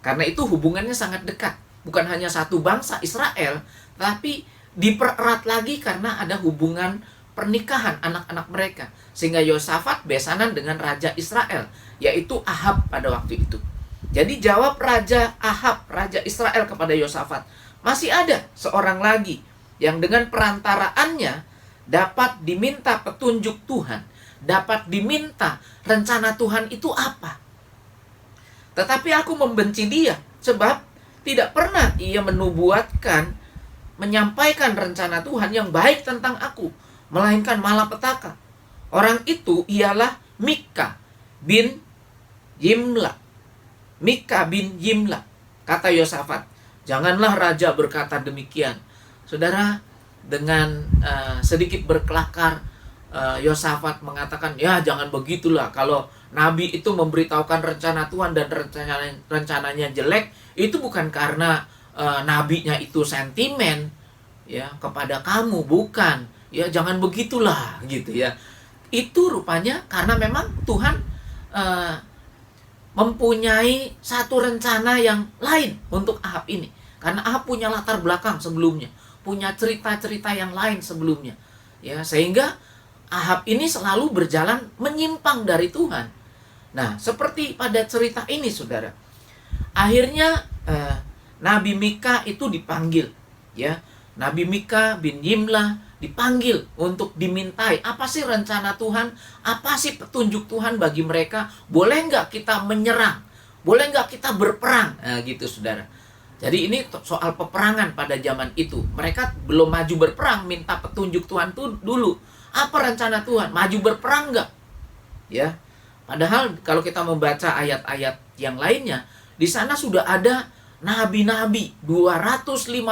Karena itu hubungannya sangat dekat. Bukan hanya satu bangsa Israel, tapi dipererat lagi karena ada hubungan pernikahan anak-anak mereka. Sehingga Yosafat besanan dengan Raja Israel, yaitu Ahab pada waktu itu. Jadi jawab Raja Ahab, Raja Israel kepada Yosafat, masih ada seorang lagi yang dengan perantaraannya dapat diminta petunjuk Tuhan, dapat diminta rencana Tuhan itu apa. Tetapi aku membenci dia, sebab tidak pernah ia menyampaikan rencana Tuhan yang baik tentang aku, melainkan malapetaka. Orang itu ialah Mika bin Yimla. Mika bin Yimla. Kata Yosafat, janganlah raja berkata demikian. Saudara, dengan sedikit berkelakar, Yosafat mengatakan, ya jangan begitulah. Kalau nabi itu memberitahukan rencana Tuhan dan rencananya jelek, itu bukan karena nabinya itu sentimen ya kepada kamu, bukan. Ya jangan begitulah gitu ya. Itu rupanya karena memang Tuhan mempunyai satu rencana yang lain untuk Ahab ini. Karena Ahab punya latar belakang sebelumnya, punya cerita-cerita yang lain sebelumnya. Ya, sehingga Ahab ini selalu berjalan menyimpang dari Tuhan. Nah, seperti pada cerita ini, saudara. Akhirnya Nabi Mika itu dipanggil, ya. Nabi Mika bin Yimla dipanggil untuk dimintai, apa sih rencana Tuhan? Apa sih petunjuk Tuhan bagi mereka? Boleh nggak kita menyerang? Boleh nggak kita berperang? Nah, gitu, saudara. Jadi ini soal peperangan pada zaman itu. Mereka belum maju berperang, minta petunjuk Tuhan tuh dulu. Apa rencana Tuhan? Maju berperang nggak? Ya. Padahal kalau kita membaca ayat-ayat yang lainnya, di sana sudah ada nabi-nabi, 250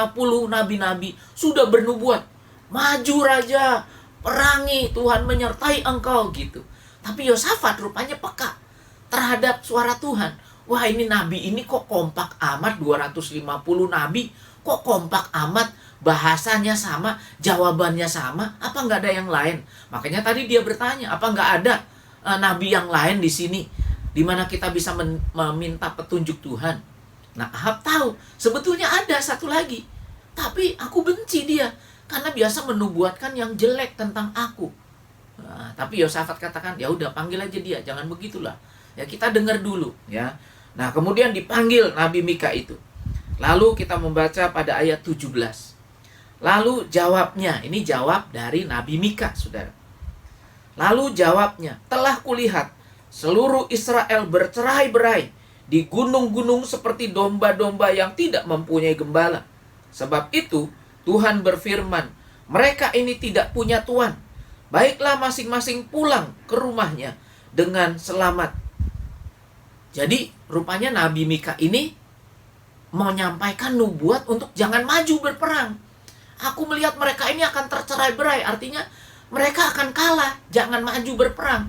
nabi-nabi sudah bernubuat. Maju raja, perangi, Tuhan menyertai engkau gitu. Tapi Yosafat rupanya peka terhadap suara Tuhan. Wah, ini nabi ini kok kompak amat, 250 nabi kok kompak amat, bahasanya sama, jawabannya sama, apa nggak ada yang lain? Makanya tadi dia bertanya, apa nggak ada nabi yang lain di sini, di mana kita bisa meminta petunjuk Tuhan? Nah, Ahab tahu, sebetulnya ada satu lagi, tapi aku benci dia, karena biasa menubuatkan yang jelek tentang aku. Nah, tapi Yosafat katakan, ya udah panggil aja dia, jangan begitulah. Ya kita dengar dulu, ya. Nah, kemudian dipanggil Nabi Mika itu. Lalu kita membaca pada ayat 17. Lalu jawabnya, ini jawab dari Nabi Mika, saudara. Lalu jawabnya, telah kulihat seluruh Israel bercerai-berai di gunung-gunung seperti domba-domba yang tidak mempunyai gembala. Sebab itu Tuhan berfirman, mereka ini tidak punya tuan. Baiklah masing-masing pulang ke rumahnya dengan selamat. Jadi rupanya Nabi Mika ini menyampaikan nubuat untuk jangan maju berperang. Aku melihat mereka ini akan tercerai-berai, artinya mereka akan kalah, jangan maju berperang.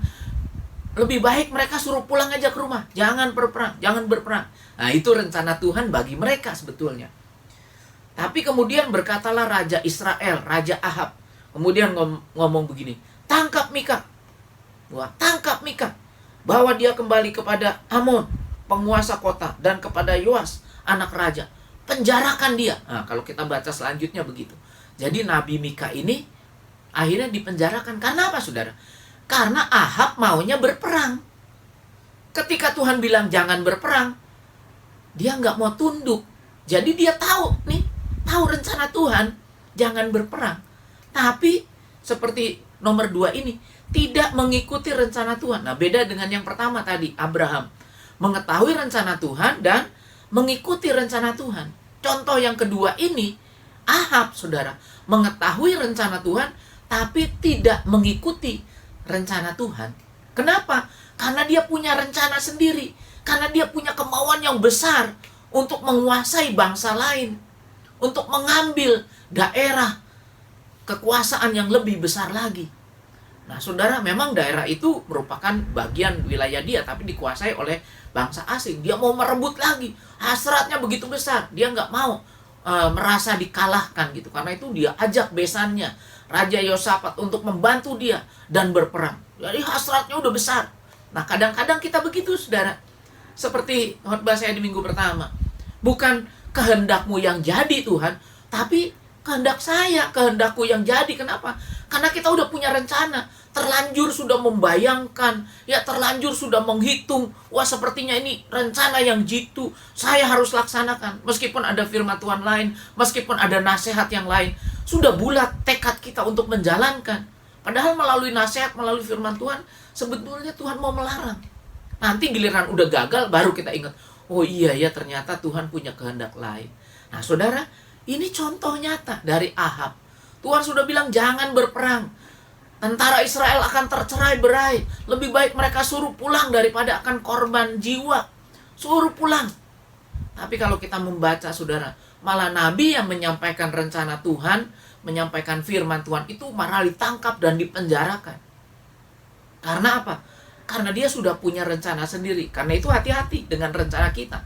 Lebih baik mereka suruh pulang aja ke rumah, jangan berperang, jangan berperang. Nah, itu rencana Tuhan bagi mereka sebetulnya. Tapi kemudian berkatalah Raja Israel, Raja Ahab, kemudian ngomong begini, tangkap Mika. Wah, tangkap Mika. Bawa dia kembali kepada Amon, penguasa kota, dan kepada Yoas, anak raja. Penjarakan dia. Nah, kalau kita baca selanjutnya begitu. Jadi Nabi Mika ini akhirnya dipenjarakan. Karena apa, saudara? Karena Ahab maunya berperang. Ketika Tuhan bilang jangan berperang, dia nggak mau tunduk. Jadi dia tahu rencana Tuhan, jangan berperang. Tapi seperti nomor 2 ini, tidak mengikuti rencana Tuhan. Nah, beda dengan yang pertama tadi, Abraham. Mengetahui rencana Tuhan dan mengikuti rencana Tuhan. Contoh yang kedua ini, Ahab, saudara, mengetahui rencana Tuhan, tapi tidak mengikuti rencana Tuhan. Kenapa? Karena dia punya rencana sendiri. Karena dia punya kemauan yang besar untuk menguasai bangsa lain. Untuk mengambil daerah kekuasaan yang lebih besar lagi. Nah, saudara, memang daerah itu merupakan bagian wilayah dia, tapi dikuasai oleh bangsa asing. Dia mau merebut lagi. Hasratnya begitu besar. Dia nggak mau merasa dikalahkan gitu. Karena itu dia ajak besannya, Raja Yosafat, untuk membantu dia dan berperang. Jadi hasratnya udah besar. Nah, kadang-kadang kita begitu, saudara. Seperti khotbah saya di minggu pertama. Bukan kehendakmu yang jadi, Tuhan, tapi kehendak saya, kehendakku yang jadi. Kenapa? Karena kita udah punya rencana. Terlanjur sudah membayangkan, ya terlanjur sudah menghitung. Wah, sepertinya ini rencana yang jitu, saya harus laksanakan. Meskipun ada firman Tuhan lain, meskipun ada nasihat yang lain, sudah bulat tekad kita untuk menjalankan. Padahal melalui nasihat, melalui firman Tuhan, sebetulnya Tuhan mau melarang. Nanti giliran udah gagal, baru kita ingat, oh iya ya, ternyata Tuhan punya kehendak lain. Nah, saudara, ini contoh nyata dari Ahab. Tuhan sudah bilang jangan berperang. Tentara Israel akan tercerai-berai. Lebih baik mereka suruh pulang daripada akan korban jiwa. Suruh pulang. Tapi kalau kita membaca, saudara, malah Nabi yang menyampaikan rencana Tuhan, menyampaikan firman Tuhan itu malah ditangkap dan dipenjarakan. Karena apa? Karena dia sudah punya rencana sendiri. Karena itu hati-hati dengan rencana kita.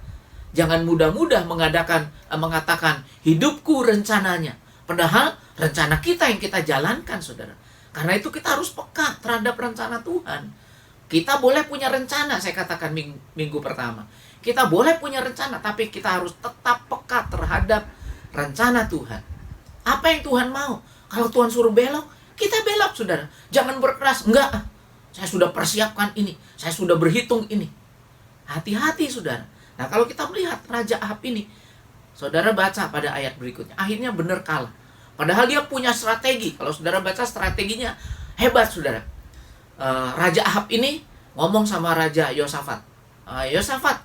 Jangan mudah-mudah mengatakan hidupku rencananya. Padahal rencana kita yang kita jalankan, saudara. Karena itu kita harus peka terhadap rencana Tuhan. Kita boleh punya rencana, saya katakan minggu pertama. Kita boleh punya rencana, tapi kita harus tetap peka terhadap rencana Tuhan. Apa yang Tuhan mau? Kalau Tuhan suruh belok, kita belok, saudara. Jangan berkeras, enggak. Saya sudah persiapkan ini, saya sudah berhitung ini. Hati-hati, saudara. Nah, kalau kita melihat Raja Ahab ini, saudara baca pada ayat berikutnya, akhirnya benar kalah. Padahal dia punya strategi. Kalau saudara baca strateginya hebat, saudara. Raja Ahab ini ngomong sama Raja Yosafat. Yosafat,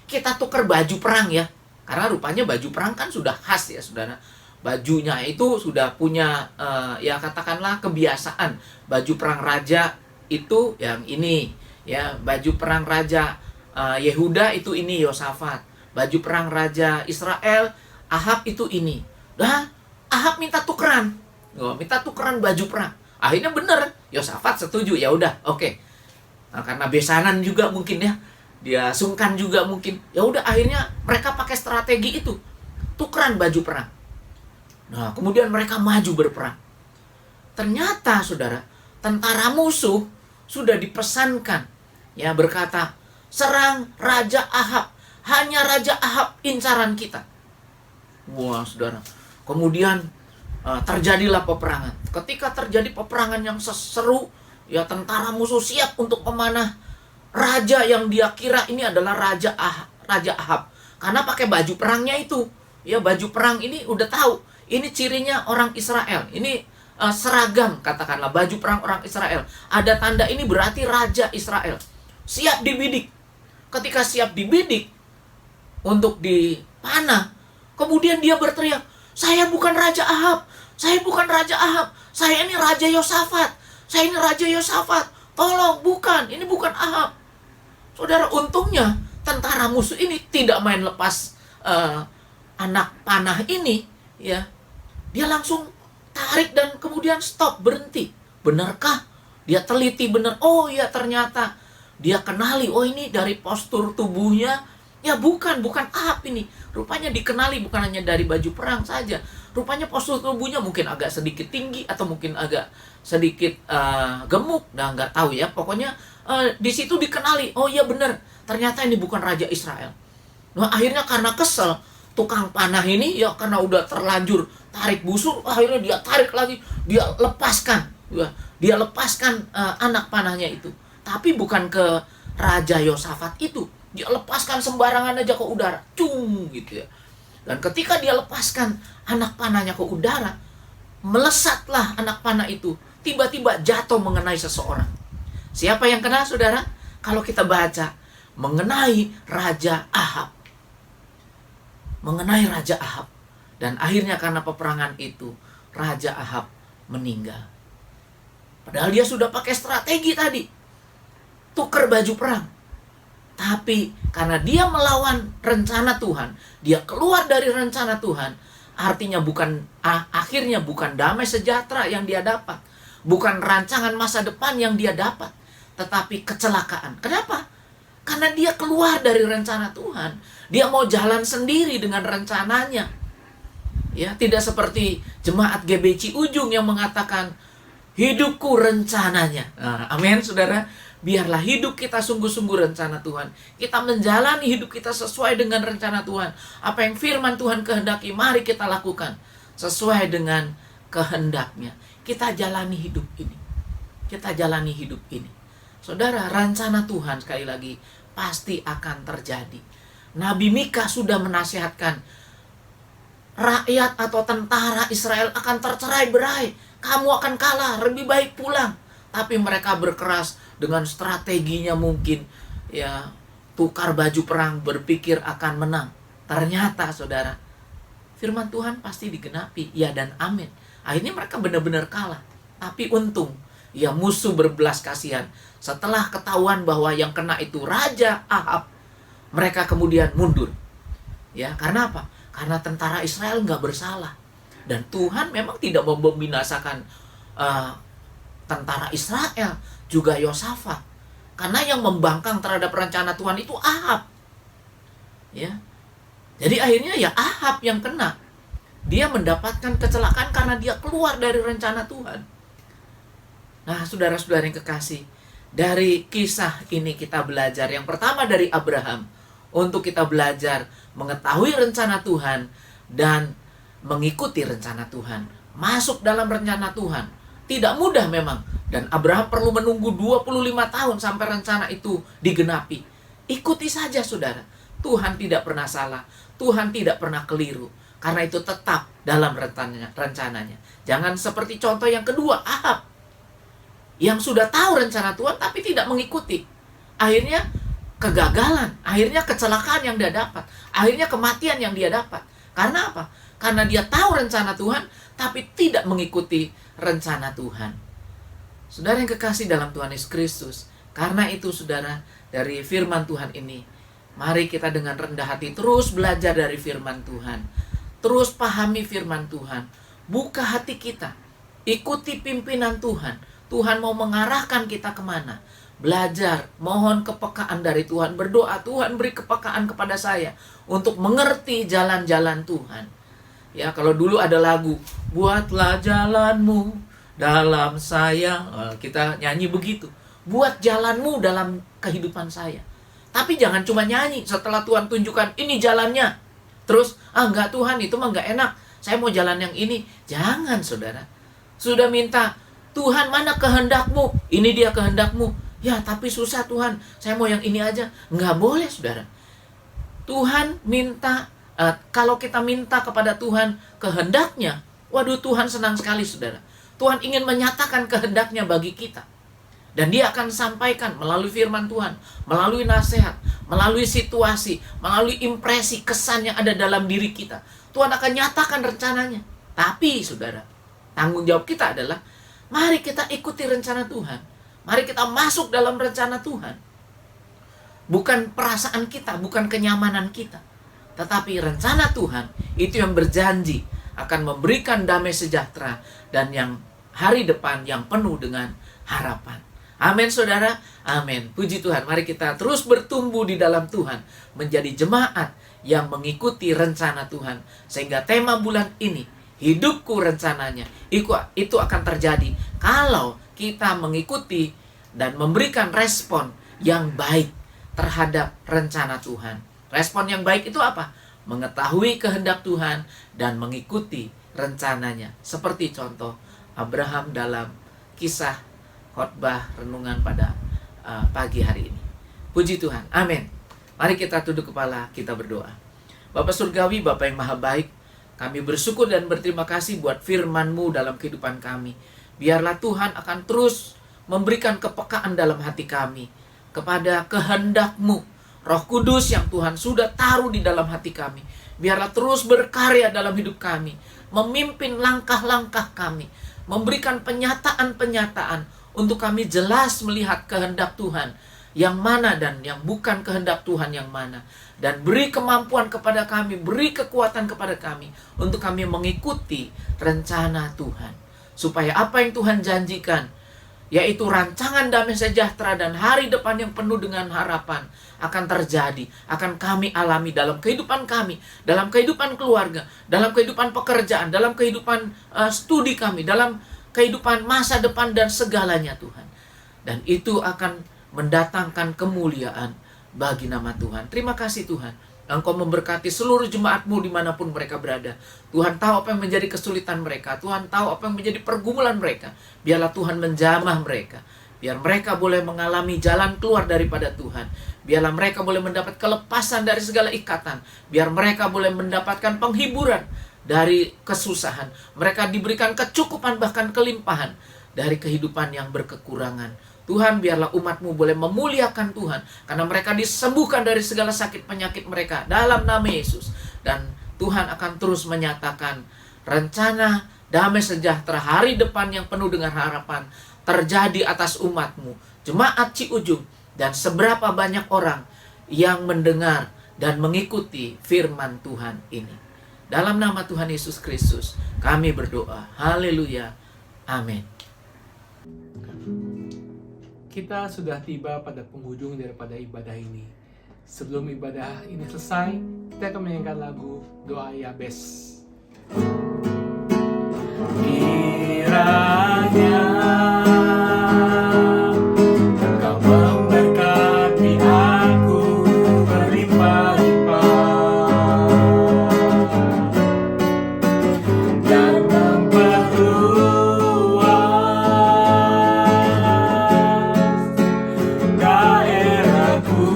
kita tukar baju perang ya. Karena rupanya baju perang kan sudah khas ya, saudara. Bajunya itu sudah punya, ya katakanlah kebiasaan. Baju perang raja itu yang ini. Ya, baju perang Raja Yehuda itu ini Yosafat. baju perang Raja Israel, Ahab itu ini. Dan Ahab minta tukeran. Minta tukeran baju perang. Akhirnya bener, Yosafat setuju. Ya udah, oke. Nah, karena besanan juga mungkin ya. Dia sungkan juga mungkin. Ya udah, akhirnya mereka pakai strategi itu. Tukeran baju perang. Nah, kemudian mereka maju berperang. Ternyata, saudara, tentara musuh sudah dipesankan. Ya, berkata, serang Raja Ahab. Hanya Raja Ahab incaran kita. Wah, saudara. Kemudian terjadilah peperangan. Ketika terjadi peperangan yang seru, ya tentara musuh siap untuk memanah raja yang dia kira ini adalah Raja Ahab. Karena pakai baju perangnya itu. Ya, baju perang ini udah tahu. Ini cirinya orang Israel. Ini seragam, katakanlah baju perang orang Israel. Ada tanda ini berarti Raja Israel. Siap dibidik. Ketika siap dibidik untuk dipanah, kemudian dia berteriak, saya bukan Raja Ahab. Saya bukan Raja Ahab. Saya ini Raja Yosafat. Saya ini Raja Yosafat. Tolong, bukan. Ini bukan Ahab. Saudara, untungnya tentara musuh ini tidak main lepas anak panah ini. Ya, dia langsung tarik dan kemudian stop, berhenti. Benarkah? Dia teliti benar. Oh ya, ternyata dia kenali. Oh, ini dari postur tubuhnya. Ya bukan Ahab ini. Rupanya dikenali bukan hanya dari baju perang saja. Rupanya postur tubuhnya mungkin agak sedikit tinggi atau mungkin agak sedikit gemuk. Nah, nggak tahu ya. Pokoknya di situ dikenali. Oh iya benar. Ternyata ini bukan Raja Israel. Nah, akhirnya karena kesel, tukang panah ini ya karena udah terlanjur tarik busur, akhirnya dia tarik lagi, dia lepaskan. Dia lepaskan anak panahnya itu. Tapi bukan ke Raja Yosafat itu. Dia lepaskan sembarangan aja ke udara. Cung gitu ya. Dan ketika dia lepaskan anak panahnya ke udara, melesatlah anak panah itu. Tiba-tiba jatuh mengenai seseorang. Siapa yang kena, saudara? Kalau kita baca, mengenai Raja Ahab. Mengenai Raja Ahab. Dan akhirnya karena peperangan itu, Raja Ahab meninggal. Padahal dia sudah pakai strategi tadi. Tuker baju perang. Tapi karena dia melawan rencana Tuhan, dia keluar dari rencana Tuhan, artinya akhirnya bukan damai sejahtera yang dia dapat, bukan rancangan masa depan yang dia dapat, tetapi kecelakaan. Kenapa? Karena dia keluar dari rencana Tuhan. Dia mau jalan sendiri dengan rencananya. Ya, tidak seperti jemaat GBC Ujung yang mengatakan, hidupku rencananya. Nah, amin, saudara. Biarlah hidup kita sungguh-sungguh rencana Tuhan. Kita menjalani hidup kita sesuai dengan rencana Tuhan. Apa yang firman Tuhan kehendaki, mari kita lakukan sesuai dengan kehendaknya. Kita jalani hidup ini. Kita jalani hidup ini. Saudara, rencana Tuhan sekali lagi pasti akan terjadi. Nabi Mika sudah menasihatkan, rakyat atau tentara Israel akan tercerai-berai. Kamu akan kalah, lebih baik pulang. Tapi mereka berkeras dengan strateginya mungkin. Ya, tukar baju perang, berpikir akan menang. Ternyata, saudara, firman Tuhan pasti digenapi. Ya dan amin. Akhirnya mereka benar-benar kalah. Tapi untung, ya musuh berbelas kasihan. Setelah ketahuan bahwa yang kena itu Raja Ahab, mereka kemudian mundur. Ya, karena apa? Karena tentara Israel nggak bersalah. Dan Tuhan memang tidak membinasakan tentara Israel, juga Yosafat. Karena yang membangkang terhadap rencana Tuhan itu Ahab. Ya. Jadi akhirnya ya Ahab yang kena. Dia mendapatkan kecelakaan karena dia keluar dari rencana Tuhan. Nah, saudara-saudara yang kekasih, dari kisah ini kita belajar. Yang pertama dari Abraham, untuk kita belajar mengetahui rencana Tuhan dan mengikuti rencana Tuhan. Masuk dalam rencana Tuhan. Tidak mudah memang. Dan Abraham perlu menunggu 25 tahun sampai rencana itu digenapi. Ikuti saja, saudara. Tuhan tidak pernah salah. Tuhan tidak pernah keliru. Karena itu tetap dalam rencananya. Jangan seperti contoh yang kedua, Ahab. Yang sudah tahu rencana Tuhan tapi tidak mengikuti. Akhirnya kegagalan. Akhirnya kecelakaan yang dia dapat. Akhirnya kematian yang dia dapat. Karena apa? Karena dia tahu rencana Tuhan tapi tidak mengikuti rencana Tuhan. Saudara yang kekasih dalam Tuhan Yesus Kristus, karena itu saudara, dari firman Tuhan ini Mari kita dengan rendah hati terus belajar dari firman Tuhan. Terus pahami firman Tuhan. Buka hati kita. Ikuti pimpinan Tuhan. Tuhan mau mengarahkan kita kemana. Belajar, mohon kepekaan dari Tuhan. Berdoa, Tuhan beri kepekaan kepada saya untuk mengerti jalan-jalan Tuhan. Ya, kalau dulu ada lagu, buatlah jalanmu dalam saya. Kita nyanyi begitu. Buat jalanmu dalam kehidupan saya. Tapi jangan cuma nyanyi setelah Tuhan tunjukkan ini jalannya. Terus, enggak Tuhan, itu mah enggak enak. Saya mau jalan yang ini. Jangan, saudara. Sudah minta, Tuhan mana kehendakmu? Ini dia kehendakmu. Ya, tapi susah Tuhan. Saya mau yang ini aja. Enggak boleh, saudara. Tuhan minta, kalau kita minta kepada Tuhan kehendaknya, waduh Tuhan senang sekali, saudara. Tuhan ingin menyatakan kehendaknya bagi kita. Dan dia akan sampaikan melalui firman Tuhan, melalui nasihat, melalui situasi, melalui impresi, kesan yang ada dalam diri kita. Tuhan akan nyatakan rencananya. Tapi, saudara, tanggung jawab kita adalah, mari kita ikuti rencana Tuhan. Mari kita masuk dalam rencana Tuhan. Bukan perasaan kita, bukan kenyamanan kita. Tetapi rencana Tuhan, itu yang berjanji akan memberikan damai sejahtera dan yang hari depan yang penuh dengan harapan. Amin, saudara. Amin. Puji Tuhan. Mari kita terus bertumbuh di dalam Tuhan. Menjadi jemaat yang mengikuti rencana Tuhan. Sehingga tema bulan ini, hidupku rencananya. Itu akan terjadi kalau kita mengikuti dan memberikan respon yang baik terhadap rencana Tuhan. Respon yang baik itu apa? Mengetahui kehendak Tuhan dan mengikuti rencananya. Seperti contoh Abraham dalam kisah khotbah renungan pada pagi hari ini. Puji Tuhan. Amin. Mari kita tunduk kepala, kita berdoa. Bapa Surgawi, Bapa yang maha baik, kami bersyukur dan berterima kasih buat firman-Mu dalam kehidupan kami. Biarlah Tuhan akan terus memberikan kepekaan dalam hati kami kepada kehendak-Mu. Roh Kudus yang Tuhan sudah taruh di dalam hati kami, biarlah terus berkarya dalam hidup kami, memimpin langkah-langkah kami, memberikan penyataan-penyataan untuk kami jelas melihat kehendak Tuhan yang mana dan yang bukan kehendak Tuhan yang mana. Dan beri kemampuan kepada kami, beri kekuatan kepada kami untuk kami mengikuti rencana Tuhan. Supaya apa yang Tuhan janjikan, yaitu rancangan damai sejahtera dan hari depan yang penuh dengan harapan, akan terjadi, akan kami alami dalam kehidupan kami, dalam kehidupan keluarga, dalam kehidupan pekerjaan, dalam kehidupan studi kami, dalam kehidupan masa depan dan segalanya Tuhan. Dan itu akan mendatangkan kemuliaan bagi nama Tuhan. Terima kasih Tuhan. Engkau memberkati seluruh jemaat-Mu dimanapun mereka berada. Tuhan tahu apa yang menjadi kesulitan mereka. Tuhan tahu apa yang menjadi pergumulan mereka. Biarlah Tuhan menjamah mereka. Biar mereka boleh mengalami jalan keluar daripada Tuhan. Biarlah mereka boleh mendapat kelepasan dari segala ikatan. Biar mereka boleh mendapatkan penghiburan dari kesusahan. Mereka diberikan kecukupan bahkan kelimpahan dari kehidupan yang berkekurangan. Tuhan, biarlah umat-Mu boleh memuliakan Tuhan karena mereka disembuhkan dari segala sakit penyakit mereka dalam nama Yesus. Dan Tuhan akan terus menyatakan rencana damai sejahtera hari depan yang penuh dengan harapan terjadi atas umat-Mu, jemaat Ciujung, dan seberapa banyak orang yang mendengar dan mengikuti firman Tuhan ini. Dalam nama Tuhan Yesus Kristus, kami berdoa. Haleluya. Amin. Kita sudah tiba pada penghujung daripada ibadah ini. Sebelum ibadah ini selesai, kita akan menyanyikan lagu Doa Yabes. Kiranya Engkau memberkati aku berlimpah-limpah dan memperluas daerahku,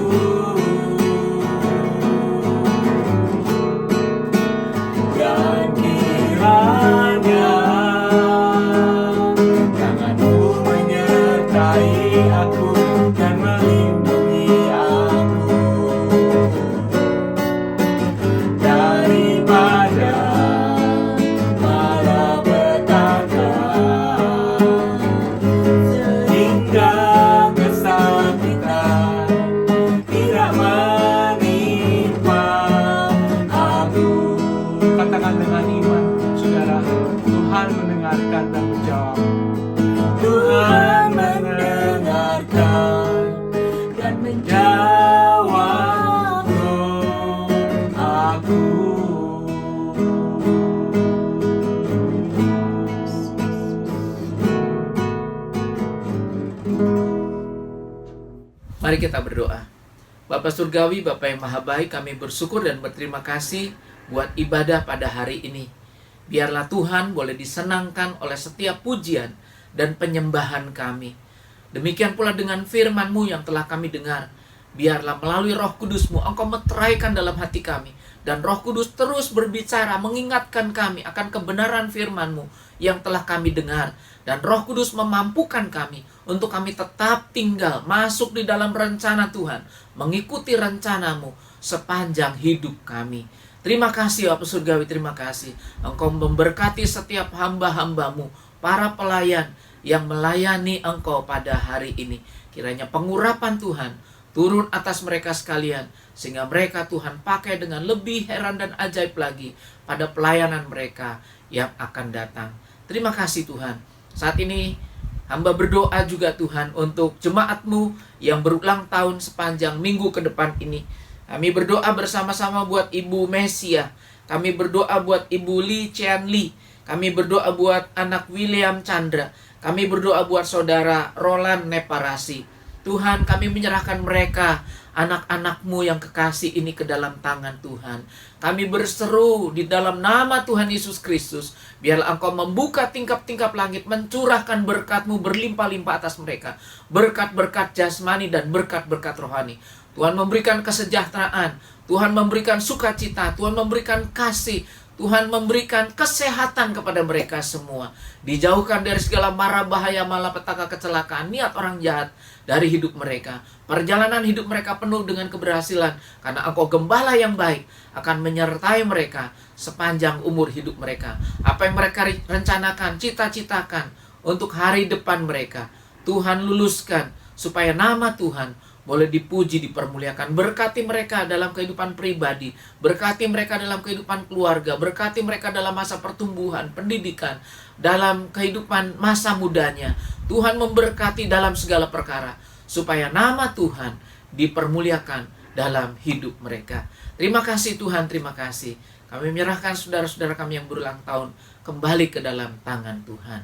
dan kiranya sepanjang. Tuhan mendengarkan dan menjawab doaku. Mari kita berdoa. Bapa Surgawi, Bapa yang Maha Baik, kami bersyukur dan berterima kasih buat ibadah pada hari ini. Biarlah Tuhan boleh disenangkan oleh setiap pujian dan penyembahan kami. Demikian pula dengan firman-Mu yang telah kami dengar. Biarlah melalui Roh Kudus-Mu Engkau meteraikan dalam hati kami. Dan Roh Kudus terus berbicara mengingatkan kami akan kebenaran firman-Mu yang telah kami dengar. Dan Roh Kudus memampukan kami untuk kami tetap tinggal, masuk di dalam rencana Tuhan, mengikuti rencana-Mu sepanjang hidup kami. Terima kasih Bapa Surgawi, terima kasih. Engkau memberkati setiap hamba-hamba-Mu, para pelayan yang melayani Engkau pada hari ini. Kiranya pengurapan Tuhan turun atas mereka sekalian, sehingga mereka Tuhan pakai dengan lebih heran dan ajaib lagi pada pelayanan mereka yang akan datang. Terima kasih Tuhan. Saat ini hamba berdoa juga Tuhan untuk jemaat-Mu yang berulang tahun sepanjang minggu ke depan ini. Kami berdoa bersama-sama buat Ibu Mesia. Kami berdoa buat Ibu Li Cian Li. Kami berdoa buat anak William Chandra. Kami berdoa buat saudara Roland Neparasi. Tuhan, kami menyerahkan mereka, anak-anak-Mu yang kekasih ini ke dalam tangan Tuhan. Kami berseru di dalam nama Tuhan Yesus Kristus, biarlah Engkau membuka tingkap-tingkap langit, mencurahkan berkat-Mu berlimpah-limpah atas mereka. Berkat-berkat jasmani dan berkat-berkat rohani. Tuhan memberikan kesejahteraan, Tuhan memberikan sukacita, Tuhan memberikan kasih, Tuhan memberikan kesehatan kepada mereka semua. Dijauhkan dari segala mara bahaya, malapetaka, kecelakaan, niat orang jahat dari hidup mereka. Perjalanan hidup mereka penuh dengan keberhasilan, karena Engkau gembala yang baik akan menyertai mereka sepanjang umur hidup mereka. Apa yang mereka rencanakan, cita-citakan untuk hari depan mereka, Tuhan luluskan supaya nama Tuhan boleh dipuji, dipermuliakan. Berkati mereka dalam kehidupan pribadi, berkati mereka dalam kehidupan keluarga, berkati mereka dalam masa pertumbuhan, pendidikan, dalam kehidupan masa mudanya. Tuhan memberkati dalam segala perkara, supaya nama Tuhan dipermuliakan dalam hidup mereka. Terima kasih Tuhan, terima kasih. Kami menyerahkan saudara-saudara kami yang berulang tahun kembali ke dalam tangan Tuhan.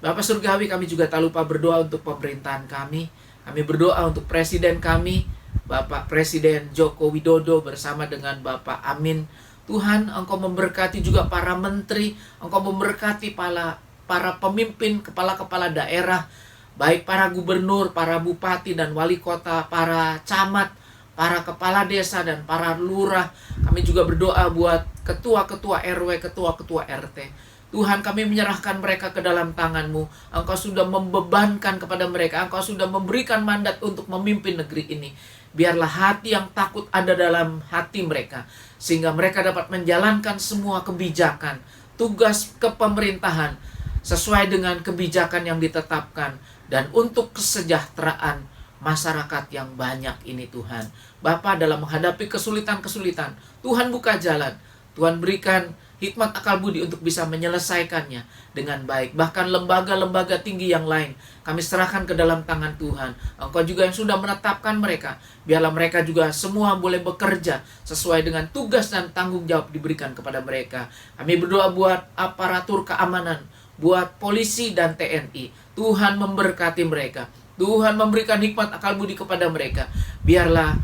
Bapak Surgawi, kami juga tak lupa berdoa untuk pemerintahan kami. Kami berdoa untuk presiden kami, Bapak Presiden Joko Widodo bersama dengan Bapak Amin. Tuhan, Engkau memberkati juga para menteri, Engkau memberkati para pemimpin, kepala-kepala daerah, baik para gubernur, para bupati dan wali kota, para camat, para kepala desa dan para lurah. Kami juga berdoa buat ketua-ketua RW, ketua-ketua RT. Tuhan, kami menyerahkan mereka ke dalam tangan-Mu. Engkau sudah membebankan kepada mereka. Engkau sudah memberikan mandat untuk memimpin negeri ini. Biarlah hati yang takut ada dalam hati mereka, sehingga mereka dapat menjalankan semua kebijakan, tugas kepemerintahan sesuai dengan kebijakan yang ditetapkan, dan untuk kesejahteraan masyarakat yang banyak ini Tuhan. Bapa, dalam menghadapi kesulitan-kesulitan, Tuhan buka jalan. Tuhan berikan hikmat akal budi untuk bisa menyelesaikannya dengan baik. Bahkan lembaga-lembaga tinggi yang lain kami serahkan ke dalam tangan Tuhan. Engkau juga yang sudah menetapkan mereka. Biarlah mereka juga semua boleh bekerja sesuai dengan tugas dan tanggung jawab diberikan kepada mereka. Kami berdoa buat aparatur keamanan, buat polisi dan TNI. Tuhan memberkati mereka. Tuhan memberikan hikmat akal budi kepada mereka. Biarlah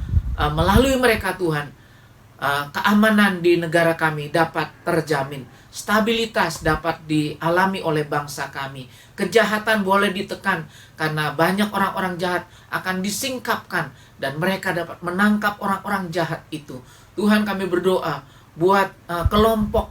melalui mereka Tuhan, keamanan di negara kami dapat terjamin, stabilitas dapat dialami oleh bangsa kami, kejahatan boleh ditekan karena banyak orang-orang jahat akan disingkapkan dan mereka dapat menangkap orang-orang jahat itu. Tuhan, kami berdoa buat kelompok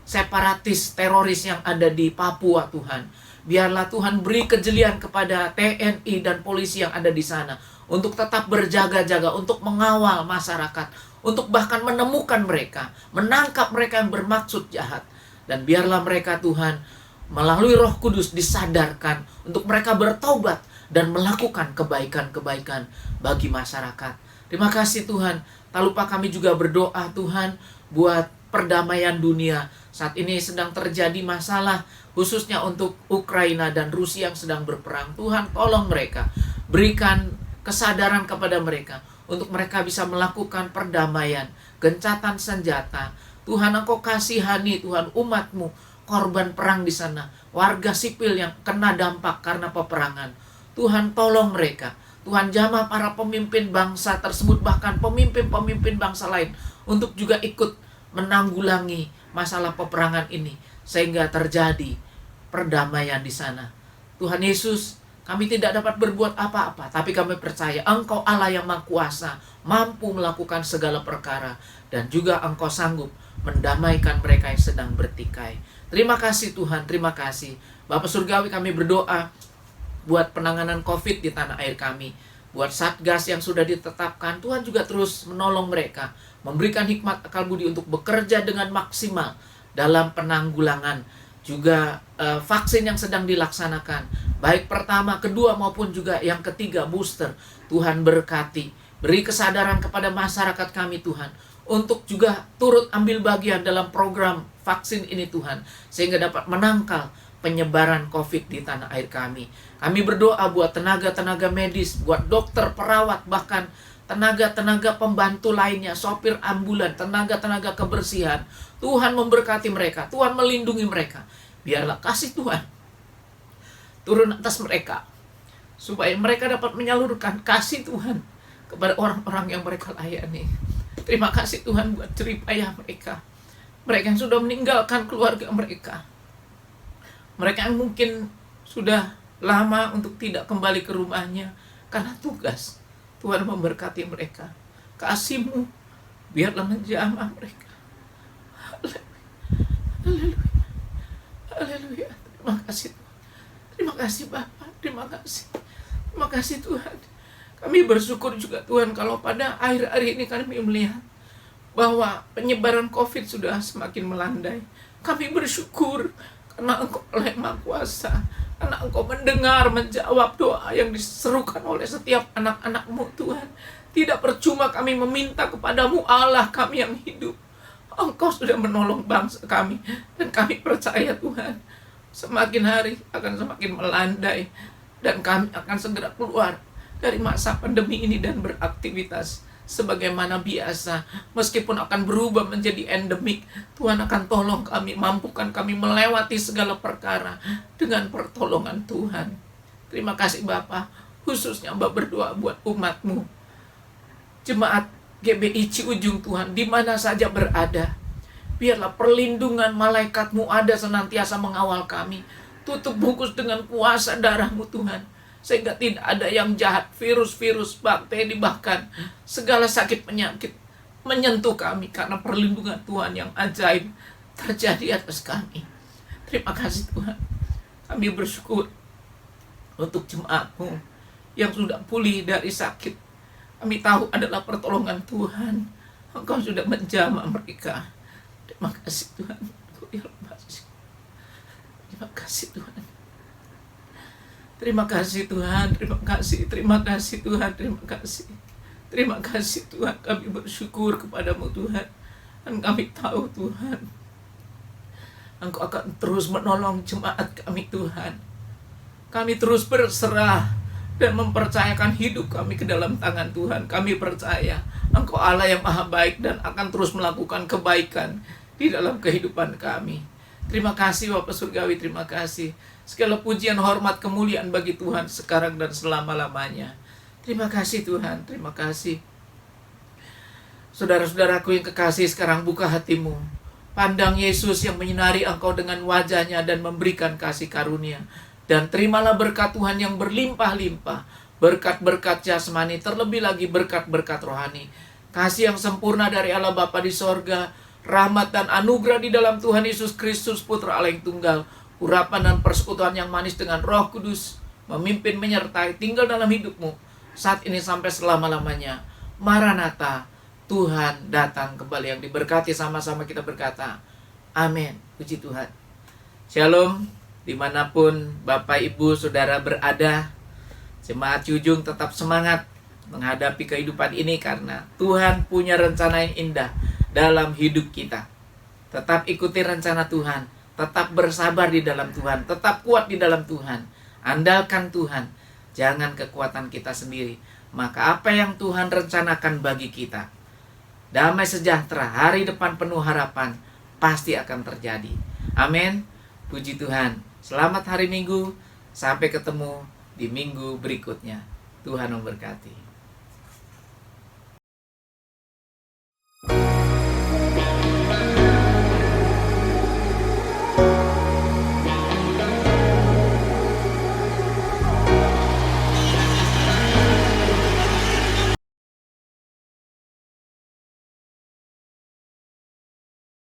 separatis teroris yang ada di Papua Tuhan. Biarlah Tuhan beri kejelian kepada TNI dan polisi yang ada di sana untuk tetap berjaga-jaga, untuk mengawal masyarakat, untuk bahkan menemukan mereka, menangkap mereka yang bermaksud jahat. Dan biarlah mereka Tuhan melalui Roh Kudus disadarkan untuk mereka bertobat dan melakukan kebaikan-kebaikan bagi masyarakat. Terima kasih Tuhan. Tak lupa kami juga berdoa Tuhan buat perdamaian dunia. Saat ini sedang terjadi masalah khususnya untuk Ukraina dan Rusia yang sedang berperang. Tuhan, tolong mereka, berikan kesadaran kepada mereka untuk mereka bisa melakukan perdamaian, gencatan senjata. Tuhan, Engkau kasihani Tuhan umat-Mu, korban perang di sana, warga sipil yang kena dampak karena peperangan. Tuhan, tolong mereka. Tuhan, jamah para pemimpin bangsa tersebut, bahkan pemimpin-pemimpin bangsa lain, untuk juga ikut menanggulangi masalah peperangan ini, sehingga terjadi perdamaian di sana. Tuhan Yesus, kami tidak dapat berbuat apa-apa, tapi kami percaya Engkau Allah yang Maha Kuasa, mampu melakukan segala perkara, dan juga Engkau sanggup mendamaikan mereka yang sedang bertikai. Terima kasih Tuhan, terima kasih. Bapa Surgawi, kami berdoa buat penanganan COVID di tanah air kami, buat Satgas yang sudah ditetapkan. Tuhan juga terus menolong mereka, memberikan hikmat akal budi untuk bekerja dengan maksimal dalam penanggulangan juga vaksin yang sedang dilaksanakan, baik pertama, kedua maupun juga yang ketiga booster. Tuhan berkati, beri kesadaran kepada masyarakat kami Tuhan, untuk juga turut ambil bagian dalam program vaksin ini Tuhan, sehingga dapat menangkal penyebaran COVID di tanah air kami. Kami berdoa buat tenaga-tenaga medis, buat dokter, perawat, bahkan tenaga-tenaga pembantu lainnya, sopir ambulan, tenaga-tenaga kebersihan. Tuhan memberkati mereka, Tuhan melindungi mereka. Biarlah kasih Tuhan turun atas mereka, supaya mereka dapat menyalurkan kasih Tuhan kepada orang-orang yang mereka layani. Terima kasih Tuhan buat jeripayah mereka, mereka yang sudah meninggalkan keluarga mereka, mereka yang mungkin sudah lama untuk tidak kembali ke rumahnya karena tugas. Tuhan memberkati mereka. Kasih-Mu biarlah menjamah mereka. Haleluya. Haleluya. Terima kasih Tuhan. Terima kasih Bapa. Terima kasih. Terima kasih Tuhan. Kami bersyukur juga Tuhan kalau pada akhir hari ini kami melihat bahwa penyebaran COVID sudah semakin melandai. Kami bersyukur karena Engkau Allah yang Maha Kuasa, karena Engkau mendengar, menjawab doa yang diserukan oleh setiap anak-anak-Mu Tuhan. Tidak percuma kami meminta kepadamu Allah kami yang hidup. Engkau sudah menolong bangsa kami, dan kami percaya Tuhan, semakin hari akan semakin melandai, dan kami akan segera keluar dari masa pandemi ini dan beraktivitas sebagaimana biasa. Meskipun akan berubah menjadi endemik, Tuhan akan tolong kami, mampukan kami melewati segala perkara dengan pertolongan Tuhan. Terima kasih Bapa. Khususnya Mbak berdoa buat umat-Mu, jemaat GBI Ciujung Tuhan, di mana saja berada. Biarlah perlindungan malaikat-Mu ada senantiasa mengawal kami. Tutup bungkus dengan kuasa darah-Mu Tuhan, sehingga tidak ada yang jahat, virus-virus, bakteri, bahkan segala sakit penyakit menyentuh kami, karena perlindungan Tuhan yang ajaib terjadi atas kami. Terima kasih Tuhan. Kami bersyukur untuk jemaat-Mu yang sudah pulih dari sakit. Kami tahu adalah pertolongan Tuhan. Engkau sudah menjamah mereka. Terima kasih Tuhan. Terima kasih Tuhan. Terima kasih Tuhan. Terima kasih. Terima kasih Tuhan. Terima kasih. Terima kasih Tuhan. Kami bersyukur kepadamu Tuhan. Dan kami tahu Tuhan, Engkau akan terus menolong jemaat kami Tuhan. Kami terus berserah dan mempercayakan hidup kami ke dalam tangan Tuhan. Kami percaya Engkau Allah yang Maha Baik dan akan terus melakukan kebaikan di dalam kehidupan kami. Terima kasih Bapak Surgawi, terima kasih. Segala pujian, hormat, kemuliaan bagi Tuhan sekarang dan selama-lamanya. Terima kasih Tuhan, terima kasih. Saudara-saudaraku yang kekasih, sekarang buka hatimu. Pandang Yesus yang menyinari engkau dengan wajahnya dan memberikan kasih karunia. Dan terimalah berkat Tuhan yang berlimpah-limpah. Berkat-berkat jasmani, terlebih lagi berkat-berkat rohani. Kasih yang sempurna dari Allah Bapa di sorga, rahmat dan anugerah di dalam Tuhan Yesus Kristus Putra Allah yang tunggal, urapan dan persekutuan yang manis dengan Roh Kudus, memimpin, menyertai, tinggal dalam hidupmu, saat ini sampai selama-lamanya. Maranatha, Tuhan datang kembali. Yang diberkati sama-sama kita berkata, amin. Puji Tuhan. Shalom. Dimanapun Bapak, Ibu, Saudara berada, jemaat Ciujung tetap semangat menghadapi kehidupan ini, karena Tuhan punya rencana yang indah dalam hidup kita. Tetap ikuti rencana Tuhan, Tetap bersabar di dalam Tuhan, tetap kuat di dalam Tuhan. Andalkan Tuhan, jangan kekuatan kita sendiri. Maka apa yang Tuhan rencanakan bagi kita, damai sejahtera, hari depan penuh harapan, pasti akan terjadi. Amin. Puji Tuhan. Selamat hari Minggu. Sampai ketemu di minggu berikutnya. Tuhan memberkati.